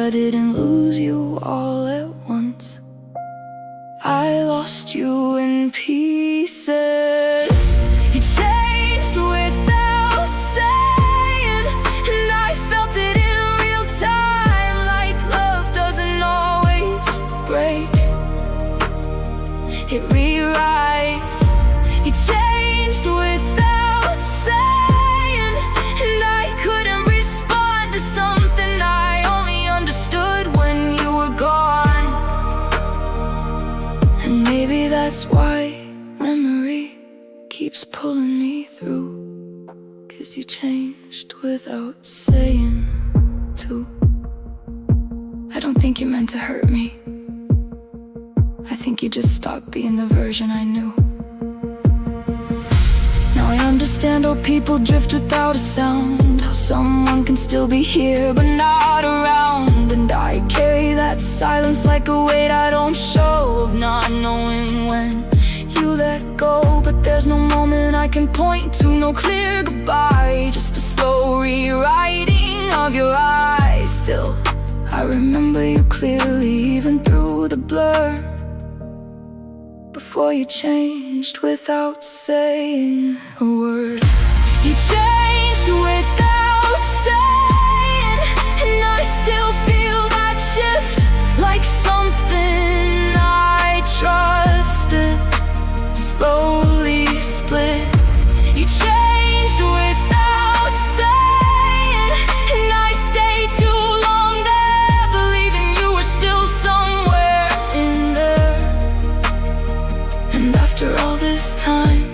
I didn't lose you all at once. I lost you in pieces. You changed without saying, and I felt it in real time. Like love doesn't always break, it rewrites. You changed without saying, and I couldn't respond to something I only understood when you were gone. And maybe that's why memory keeps pulling me through, 'cause you changed without saying to. I don't think you meant to hurt me. I think you just stopped being the version I knew. Now I understand how people drift without a sound, how someone can still be here but not around. And I carry that silence like a weight I don't show, of not knowing when you let go. But there's no moment I can point to, no clear goodbye, just a slow rewriting of your eyes. Still, I remember you clearly, even through the blur. Before you changed without saying a word. You changed without saying, and I still feel that shift, like something I trusted slowly split. You changed without saying, and I stayed too long there, believing you were still somewhere in there. And after all this time,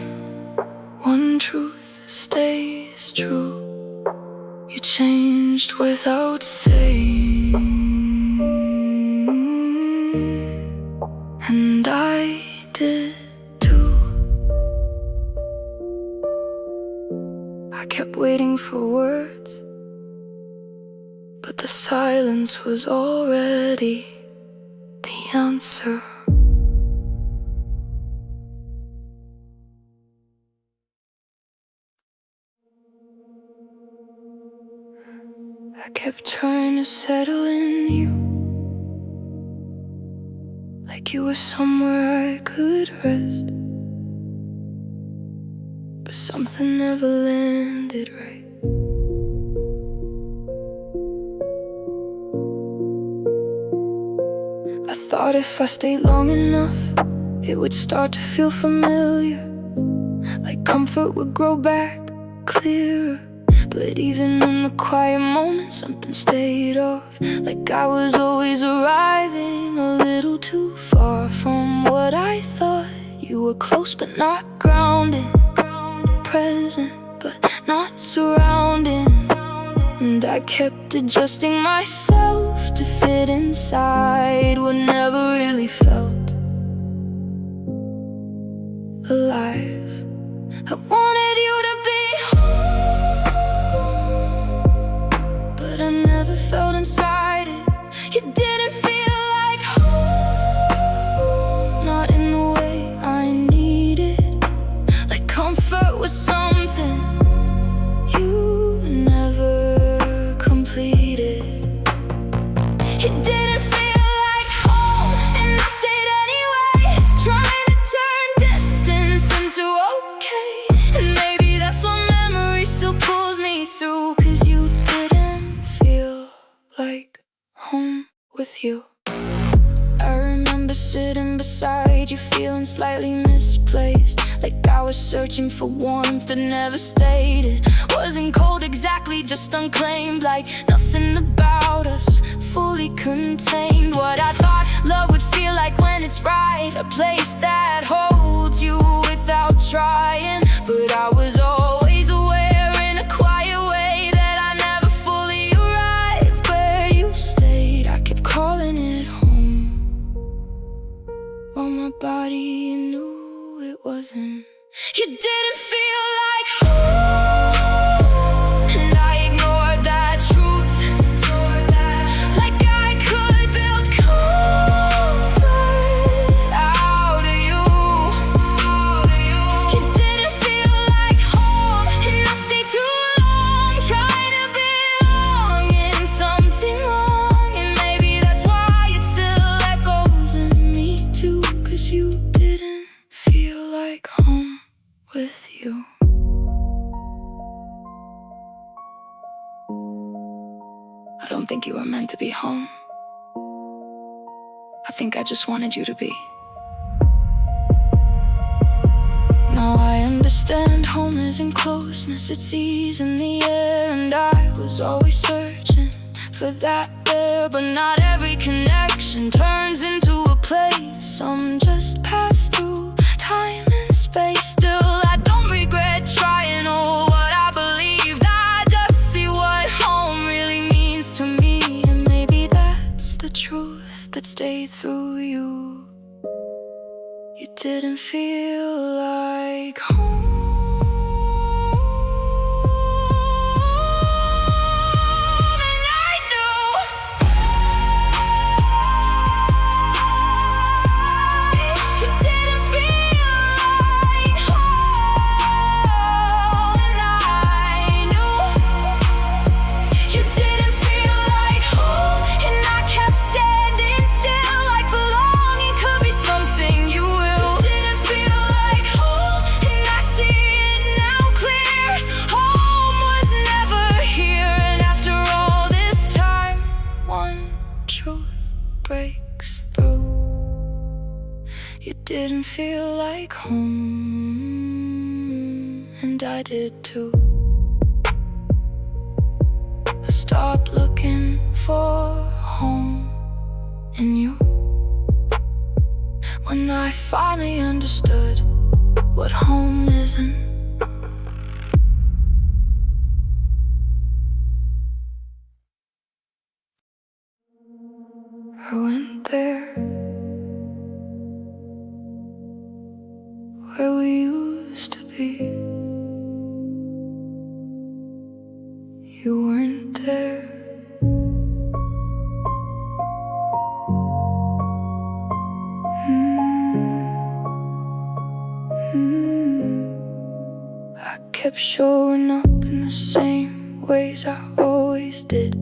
one truth stays true: you changed without saying, and I did too. I kept waiting for words, but the silence was already the answer. I kept trying to settle in you, like you were somewhere I could rest, but something never landed right. I thought if I stayed long enough, it would start to feel familiar, like comfort would grow back clearer. But even in the quiet moments, something stayed off, like I was always arriving a little too far from what I thought. You were close but not grounded, present but not surrounding. And I kept adjusting myself to fit inside what never really felt alive. I wanted you to be home, but I never felt inside it. You didn't feel like home, not in the way I needed. Like comfort was something you never completed. It didn't feel like home, and I stayed anyway, trying to turn distance into okay. And maybe that's why memory still pulls me through, 'cause you didn't feel like home with you. I remember sitting beside you, feeling slightly misplaced, like I was searching for warmth that never stayed. It wasn't cold exactly, just unclaimed, like nothing about us fully contained what I thought love would feel like when it's right. A place that holds you without trying. But I was always aware in a quiet way that I never fully arrived where you stayed. I kept calling it home, while my body knew it wasn't. You didn't feel like home, and I ignored that truth, like I could build comfort out of you. You didn't feel like home, and I stayed too long, trying to belong in something wrong. And maybe that's why it still echoes in me too, 'cause with you. I don't think you were meant to be home. I think I just wanted you to be. Now I understand home isn't closeness, it's ease in the air. And I was always searching for that there, but not every connection turns into a place. Some just pass through time and space. Still, I don't regret trying or what I believed. I just see what home really means to me. And maybe that's the truth that stayed through you. You didn't feel like home. Breaks through. You didn't feel like home, and I did too. I stopped looking for home in you when I finally understood what home isn't. I went there where we used to be. You weren't there. I kept showing up in the same ways I always did.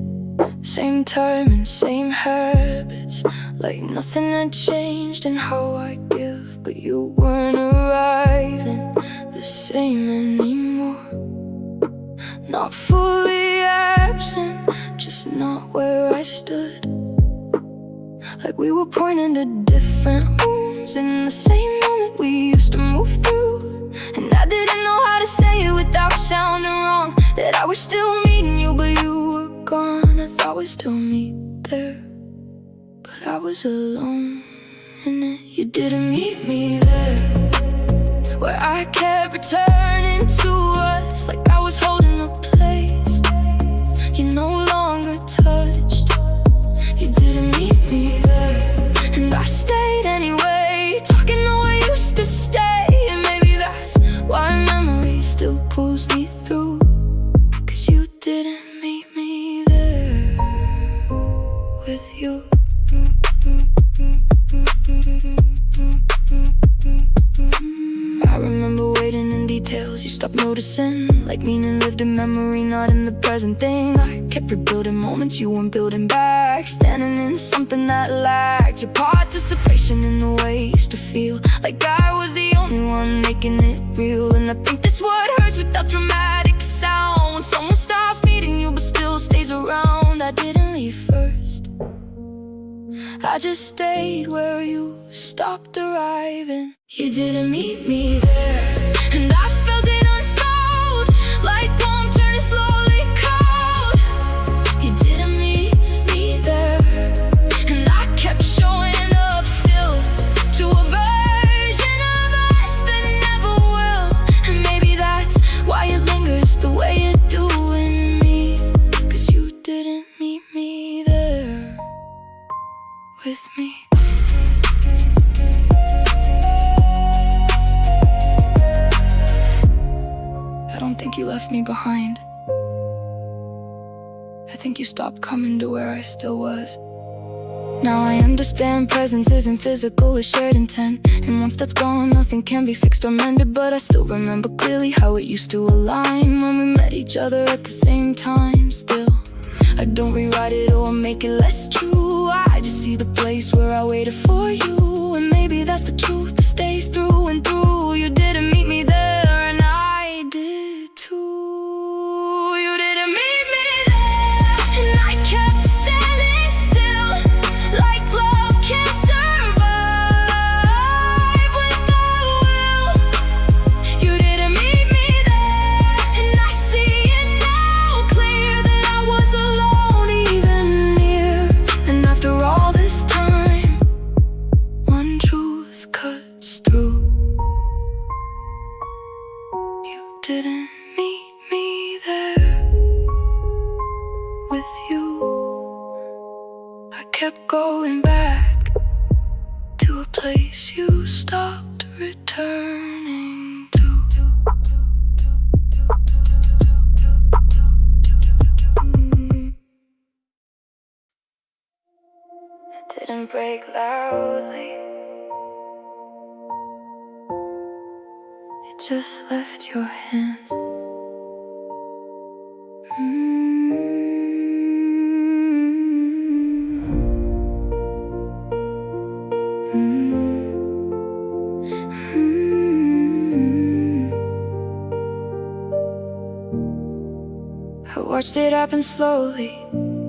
Same time and same habits, like nothing had changed in how I give. But you weren't arriving the same anymore. Not fully absent, just not where I stood. Like we were pointing to different rooms in the same moment we used to move through. And I didn't know how to say it without sounding wrong, that I was still meeting you, but you were gone. I thought we'd still meet there, but I was alone in it. You didn't meet me there, where I kept returning to us, like I was holding the place you no longer touched. You didn't meet me there, and I stayed anyway, talking the way I used to stay. And maybe that's why memory still pulls me through, 'cause you didn't meet me there with you. I remember waiting in details you stopped noticing, like meaning lived in memory, not in the present thing. I kept rebuilding moments you weren't building back, standing in something that lacked your participation in the way you used to feel, like I was the only one making it real. And I think that's what hurts without dramatic sound, when someone stops meeting you but still stays around. I didn't leave first, I just stayed where you stopped arriving. You didn't meet me there, and I felt it unfold, like warm turning slowly cold. You didn't meet me there, and I kept showing up still, to a version of us that never will. And maybe that's why it lingers the way it do in me, 'cause you didn't meet me there with me. I don't think you left me behind. I think you stopped coming to where I still was. Now I understand presence isn't physical, it's shared intent. And once that's gone, nothing can be fixed or mended. But I still remember clearly how it used to align when we met each other at the same time. Still, I don't rewrite it or make it less true. I just see the place where I waited for you. And maybe that's the truth that stays through and through. You didn't meet me there, stopped returning to. It didn't break loudly, it just left your hands. I watched it happen slowly,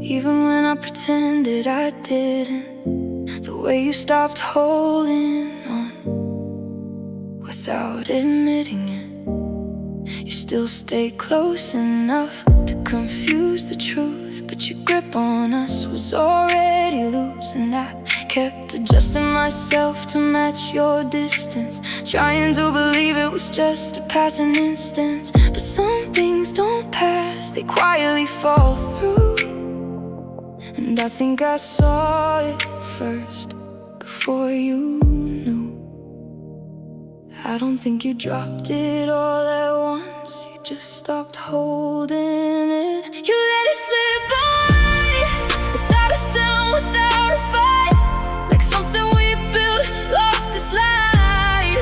even when I pretended I didn't. The way you stopped holding on without admitting it. You still stayed close enough to confuse the truth, but your grip on us was already loose. And I kept adjusting myself to match your distance, trying to believe it was just a passing instance. But some things don't pass, they quietly fall through. And I think I saw it first before you knew. I don't think you dropped it all at once, you just stopped holding it. You let it slip away, without a sound, without a fight, like something we built lost its light.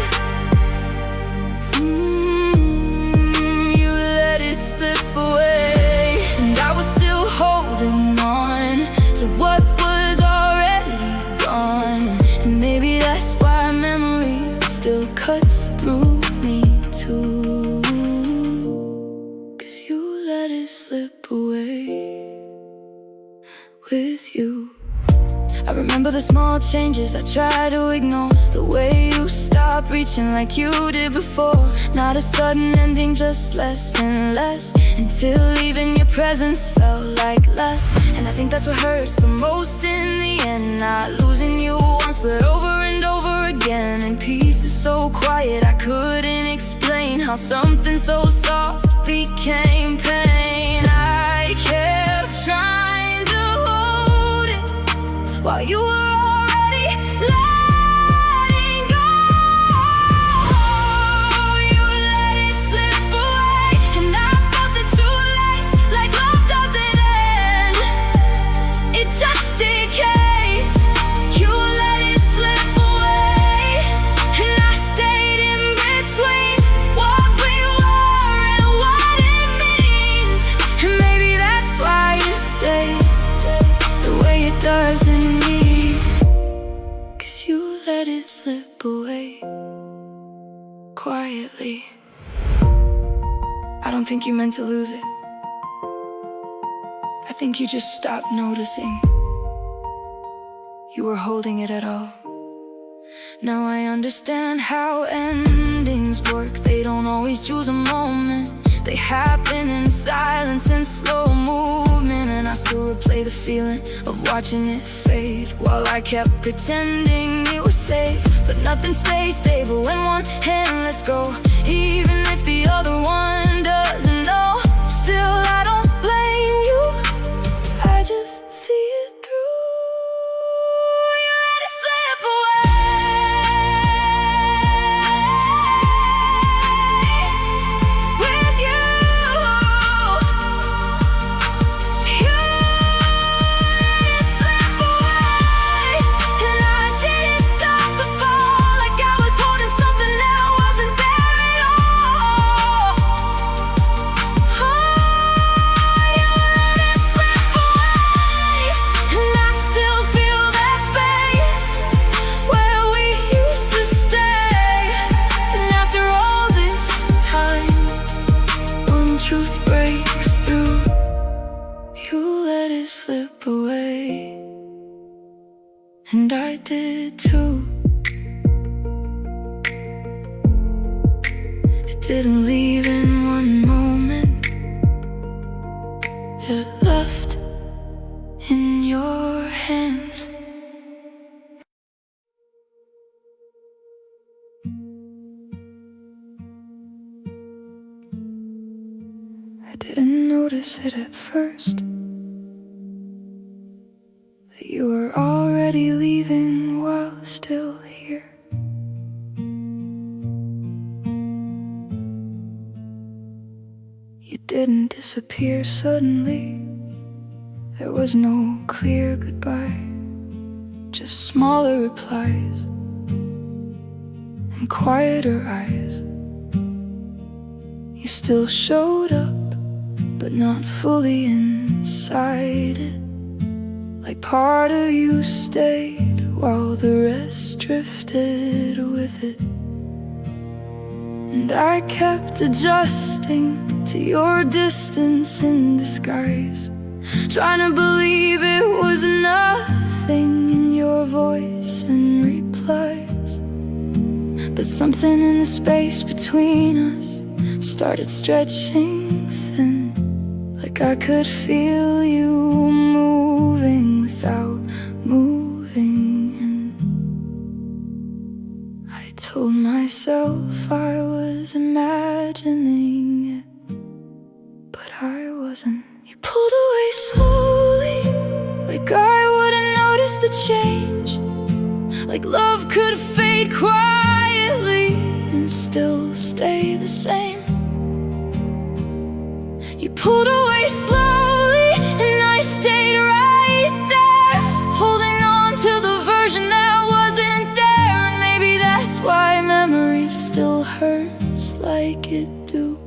You let it slip away, and I was still holding on to what was already gone. And maybe that's why memory still cuts through me too, 'cause you let it slip away with you. I remember the small changes I tried to ignore, the way you stopped reaching like you did before. Not a sudden ending, just less and less, until even your presence felt like less. And I think that's what hurts the most in the end, not losing you once but over and over again. And peace is so quiet, I couldn't explain how something so soft became pain. I kept trying to hold it while you were already letting go. You let it slip away, and I felt it too late, like love doesn't end, it just decays. You let it slip away, and I stayed in between what we were and what it means. And maybe that's why it stays the way it does in me, 'cause you let it slip away quietly. I don't think you meant to lose it, I think you just stopped noticing you were holding it at all. Now I understand how endings work, they don't always choose a moment, they happen in silence and slow movement. And I still replay the feeling of watching it fade, while I kept pretending it was safe. But nothing stays stable when one hand lets go, even if the other one doesn't know. Still I don't blame you, I just see it through. You let it slip with you. You let it slip away, and I didn't stop the fall, like I was holding something that wasn't there at all. You let it slip away, and I still feel that space where we used to stay. And after all this time, when truth breaks through, you let it slip away, and I did too. It didn't leave in one moment, it left in your hands. I didn't notice it at first, that you were already leaving while still here. didn't disappear suddenly. There was no clear goodbye, just smaller replies and quieter eyes. You still showed up, but not fully inside it. Like part of you stayed while the rest drifted with it. And I kept adjusting to your distance in disguise, trying to believe it was nothing in your voice and replies. But something in the space between us started stretching thin, like I could feel you moving without moving. And I told myself I was imagining it, but I wasn't. You pulled away slowly, like I wouldn't notice the change, like love could fade quietly and still stay the same. You pulled away slowly, and I stayed right there, holding on to the version that wasn't there. And maybe that's why memory still hurts like it do,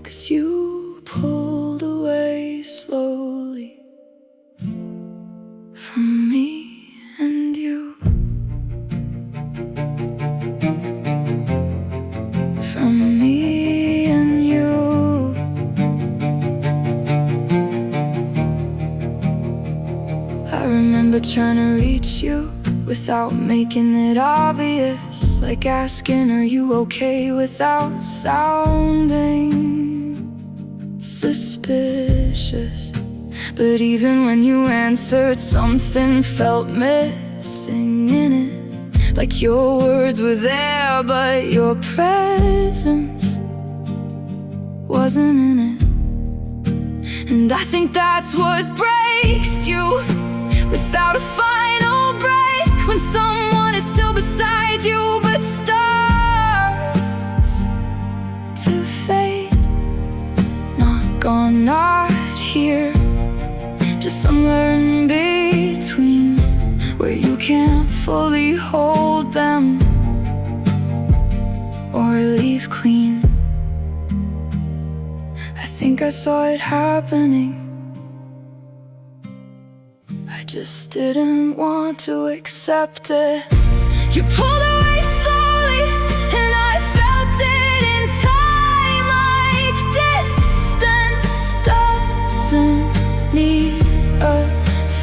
'cause you pulled away slowly from me and you. From me and you. I remember trying to reach you without making it obvious, like asking, are you okay, without sounding suspicious. But even when you answered, something felt missing in it, like your words were there, but your presence wasn't in it. And I think that's what breaks you, without a final break, when someone is still beside you but starts to fade. Not gone, not here, just somewhere in between, where you can't fully hold them or leave clean. I think I saw it happening, I just didn't want to accept it. You pulled away slowly, and I felt it in time, like distance doesn't need a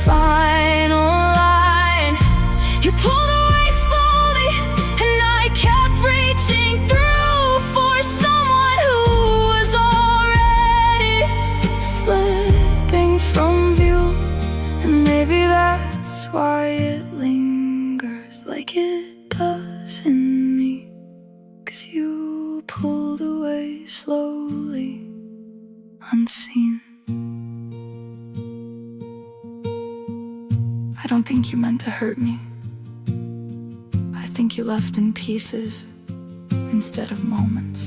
final line. You pulled away slowly, and I kept reaching through for someone who was already slipping from view. And maybe that's why it lingers like it does in me, 'cause you pulled away slowly, unseen. I don't think you meant to hurt me. I think you left in pieces instead of moments.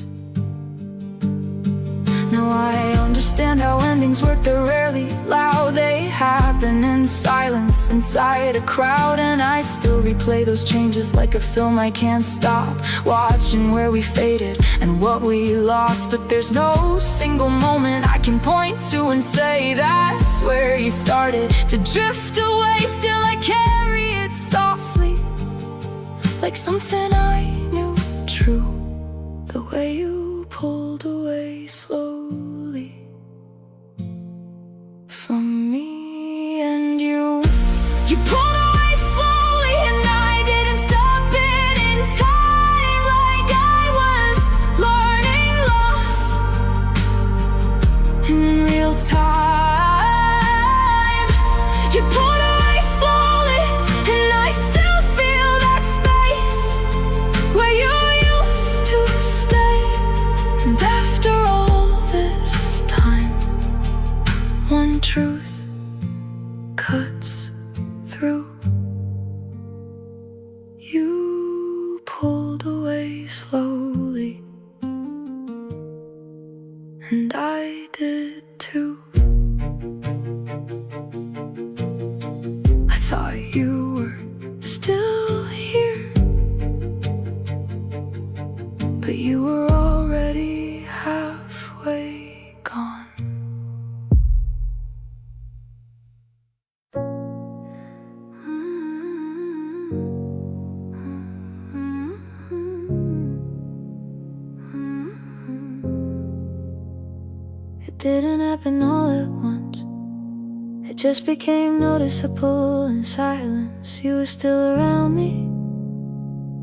Now I understand how endings work, they're rarely loud. They happen in silence, inside a crowd. And I still replay those changes like a film I can't stop, watching where we faded and what we lost. But there's no single moment I can point to and say that's where you started to drift away. Still I carry it softly, like something I knew true, the way you pulled away slowly from me and you. You pulled away slowly, and I didn't stop it in time, like I was learning loss in real time. You pulled away slowly, and I still feel that space where you used to stay. And after all this time, one truth cuts through. You pulled away slowly, and I did. but you were already halfway gone. It didn't happen all at once. It just became noticeable in silence. You were still around me,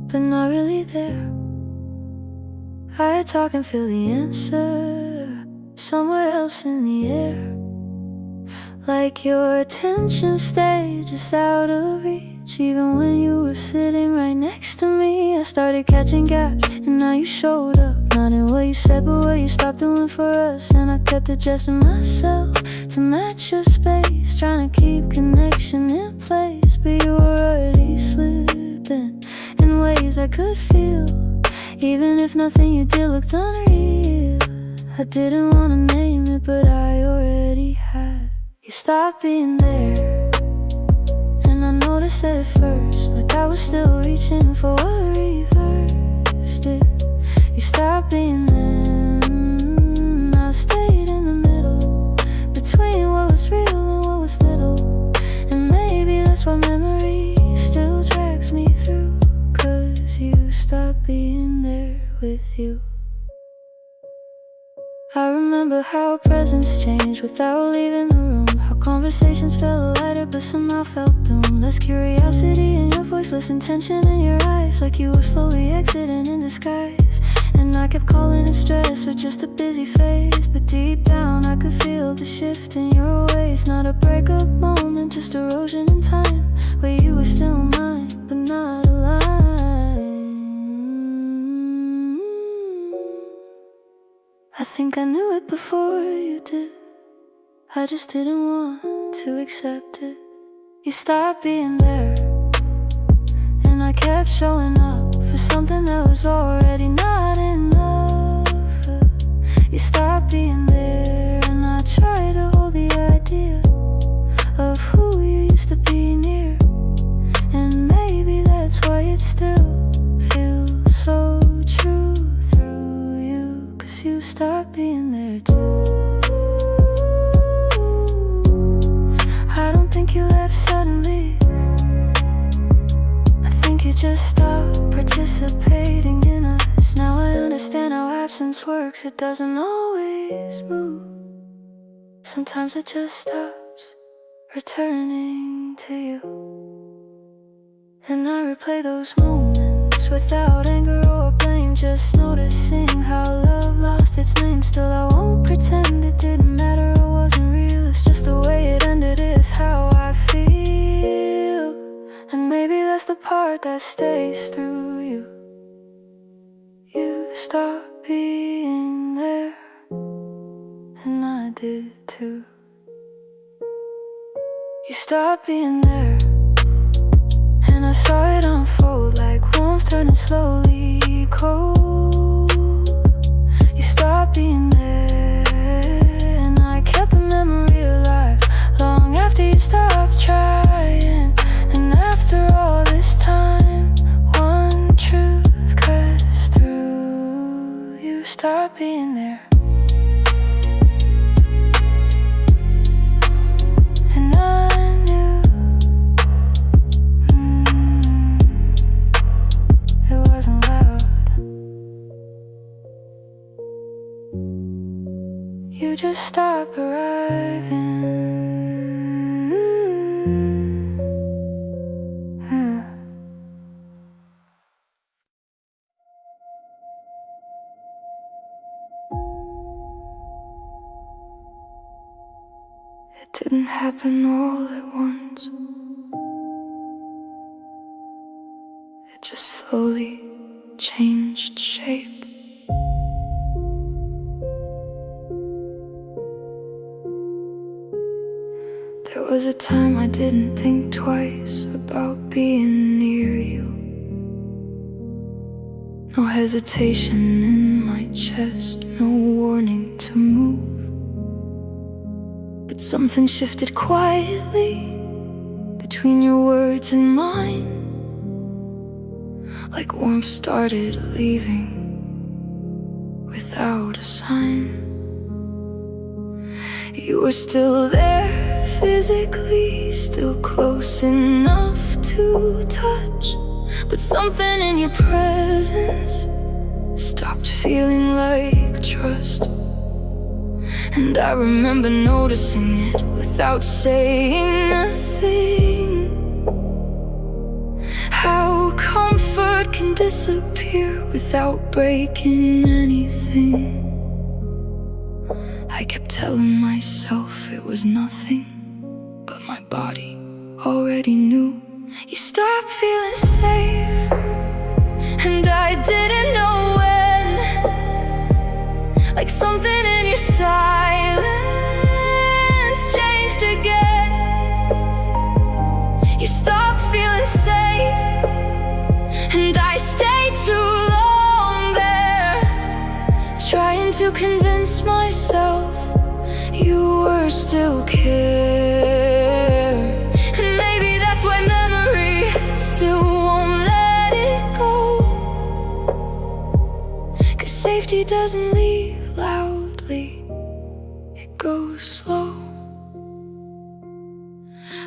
but not really there. I'd talk and feel the answer somewhere else in the air. Like your attention stayed just out of reach. Even when you were sitting right next to me, I started catching gaps, and now you showed up. Not in what you said, but what you stopped doing for us. And I kept adjusting myself to match your space, trying to keep connection in place. But you were already slipping in ways I could feel, even if nothing you did looked unreal. I didn't want to name it, but I already had. You stopped being there, and I noticed at first, like I was still reaching for what reversed it. You stopped being there, I stayed in the middle, between what was real and what was little. And maybe that's why memory still drags me through, 'cause you stopped being there with you. I remember how presence changed without leaving the room, how conversations felt lighter but somehow felt doomed. Less curiosity in your voice, less intention in your eyes, like you were slowly exiting in disguise. And I kept calling it stress or just a busy phase, but deep down I could feel the shift in your ways. Not a breakup moment, just erosion in time, where you were still mine, but not alive. I think I knew it before you did, I just didn't want to accept it. You stopped being there, and I kept showing up for something that was already not enough. You stopped being there, and I tried to hold the idea of who you used to be near. And maybe that's why it still feels so true through you, 'cause you stopped being there too. I don't think you left suddenly, I think you just stopped participating in us. Now I understand how absence works, it doesn't always move. Sometimes it just stops returning to you. And I replay those moments without anger or blame, just noticing how love lost its name. Still I won't pretend it didn't matter or wasn't real. It's just the way it ended is how I feel. And maybe that's the part that stays through you. You stopped being there, and I did too. You stopped being there, and I saw it unfold like warmth turning slowly cold. You stopped being there, and I kept the memory alive long after you stopped trying. And after all this time, one truth cuts through. You stopped being there, and I knew it wasn't loud. You just stopped arriving. It didn't happen all at once. It just slowly changed shape. There was a time I didn't think twice about being near you. No hesitation in my chest, no warning to move. But something shifted quietly between your words and mine. Like warmth started leaving without a sign. You were still there physically, still close enough to touch, but something in your presence stopped feeling like trust. And I remember noticing it without saying nothing. How comfort can disappear without breaking anything. I kept telling myself it was nothing, but my body already knew. You stopped feeling safe, and I didn't know when. Like something in your silence changed again. You stopped feeling safe, and I stayed too long there, trying to convince myself you were still care. And maybe that's why memory still won't let it go, 'cause safety doesn't leave loudly, it goes slow.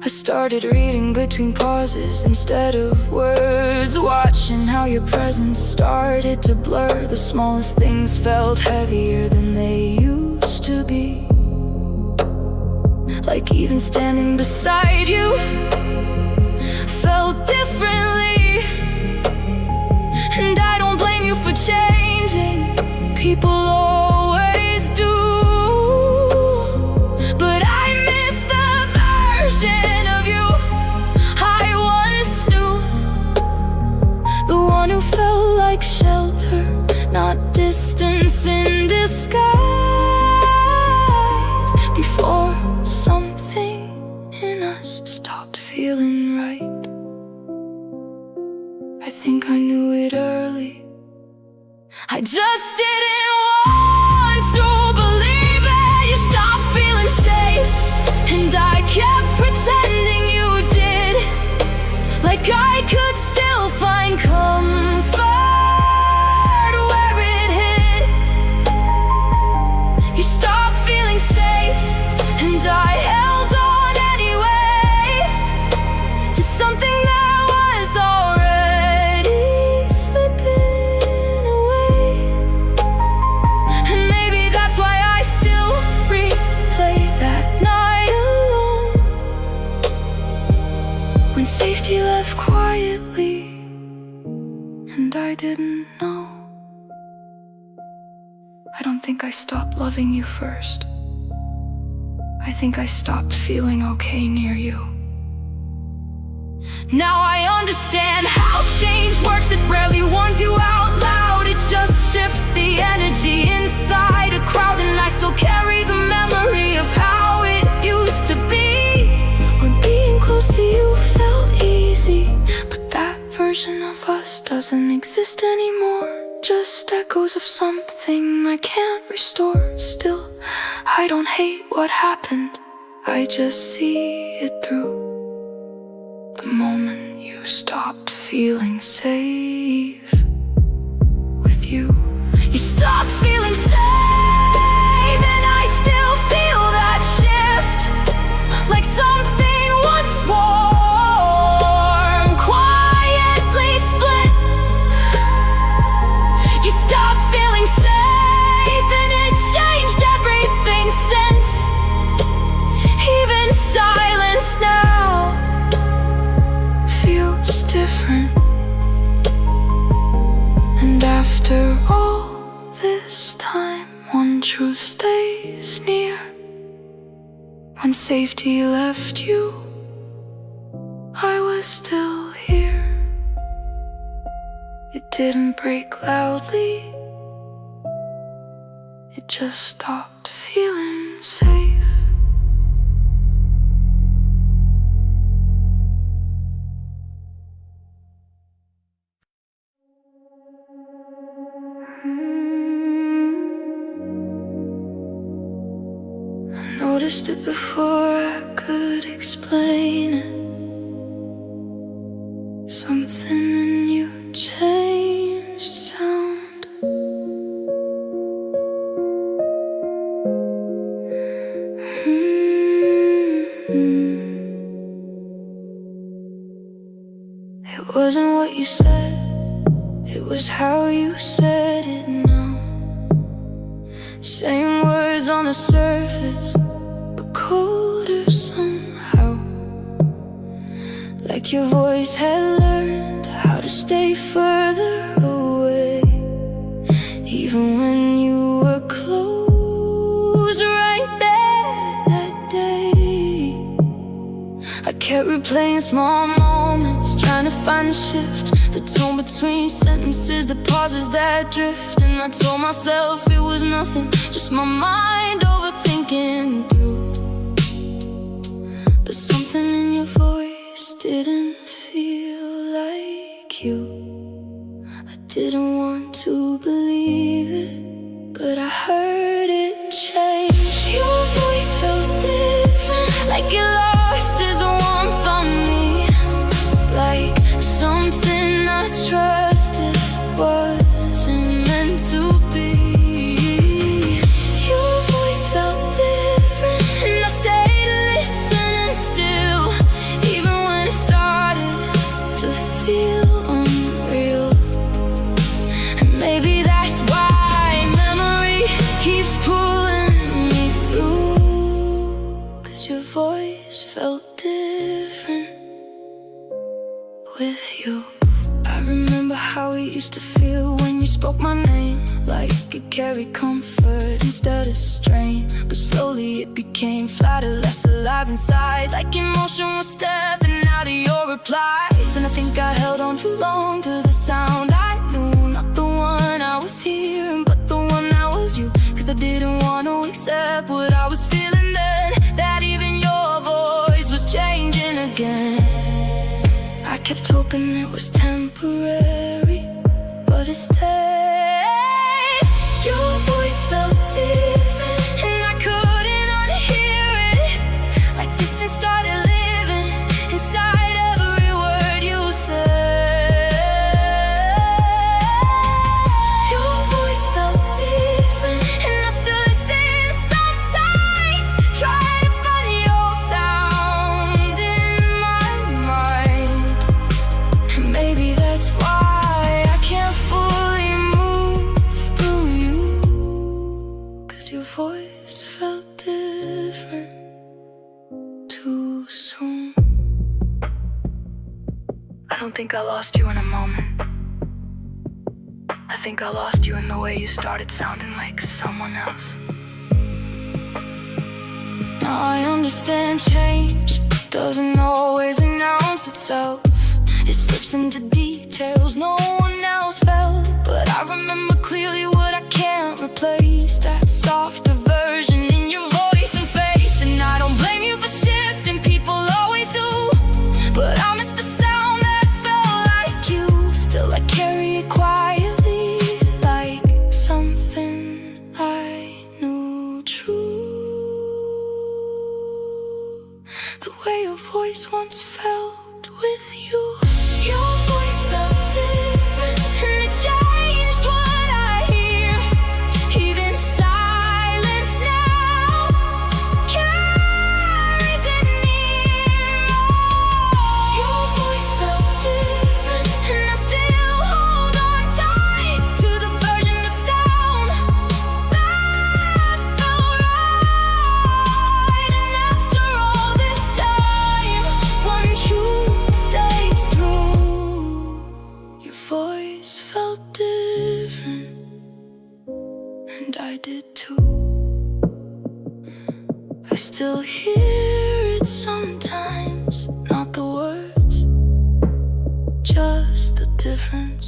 I started reading between pauses instead of words, watching how your presence started to blur. The smallest things felt heavier than they used to be, like even standing beside you felt differently. And I don't blame you for changing, people always do. But I miss the version of you I once knew, the one who felt like shelter, not distance in disguise. Before something in us stopped feeling right, I think I knew it early. I just didn't want to believe it. You stopped feeling safe, and I kept pretending you did, like I could still find comfort where it hid. You stopped feeling safe, and I held on anyway to something that was already slipping away. And maybe that's why I still replay that night alone, when safety left quietly and I didn't know. I don't think I stopped loving you first. I think I stopped feeling okay near you. Now I understand how change works. It rarely warns you out loud, it just shifts the energy inside a crowd. And I still carry the memory of how it used to be, when being close to you felt easy. But that version of us doesn't exist anymore, just echoes of something I can't restore. Still, I don't hate what happened, I just see it through. The moment you stopped feeling safe with you. You stopped feeling safe, and I still feel that shift, like something once warm quietly split. You stopped feeling safe, and it changed everything since. Even silence now feels different. And after all this time, one truth stays near. When safety left you, I was still here. It didn't break loudly, it just stopped feeling safe. I noticed it before I could explain it. Something in you changed sound. you said, it was how you said it now. Same words on the surface, but colder somehow. Like your voice had learned how to stay further away, even when you were close, right there that day. I kept replaying small moments, trying to find the shift, the tone between sentences, the pauses that drift. And I told myself it was nothing, just my mind overthinking through. But something in your voice didn't feel like you. I didn't want to believe it, but I heard it change. Your voice felt different, like it lost its warmth on me, like something I trusted wasn't meant to be. Your voice felt different, and I stayed listening still, even when it started to feel unreal. And maybe that's why memory keeps pulling me through, 'cause your voice felt different with you. I remember how it used to feel when you spoke my name, like it carried comfort instead of strain. But slowly it became flatter, less alive inside, like emotion was stepping out of your replies. And I think I held on too long to the sound I knew, not the one I was hearing, but the one that was you. 'Cause I didn't want to accept what I was feeling then, that even your voice was changing again. I kept hoping it was temporary, but it stayed. Your voice felt different, and I couldn't unhear it, like distance started living inside every word you said. Your voice felt different, and I still listen sometimes, try to find the old sound in my mind. Maybe that's why I can't fully move through you, 'cause your voice felt different too soon. I don't think I lost you in a moment. I think I lost you in the way you started sounding like someone else. Now I understand change doesn't always announce itself. It slips into details no one else felt. But I remember clearly what I can't replace, that softer version in your voice and face. And I don't blame you for shifting, people always do, but I miss the sound that felt like you. Still I carry it quietly, like something I knew true. The way your voice once felt with you. Your voice felt different, and it changed what I hear. Even silence now carries it near. Your voice felt different, and I still hold on tight to the version of sound that felt right. And after all this time, one truth stays through. Your voice felt different, and I did too. I still hear it sometimes, not the words, just the difference.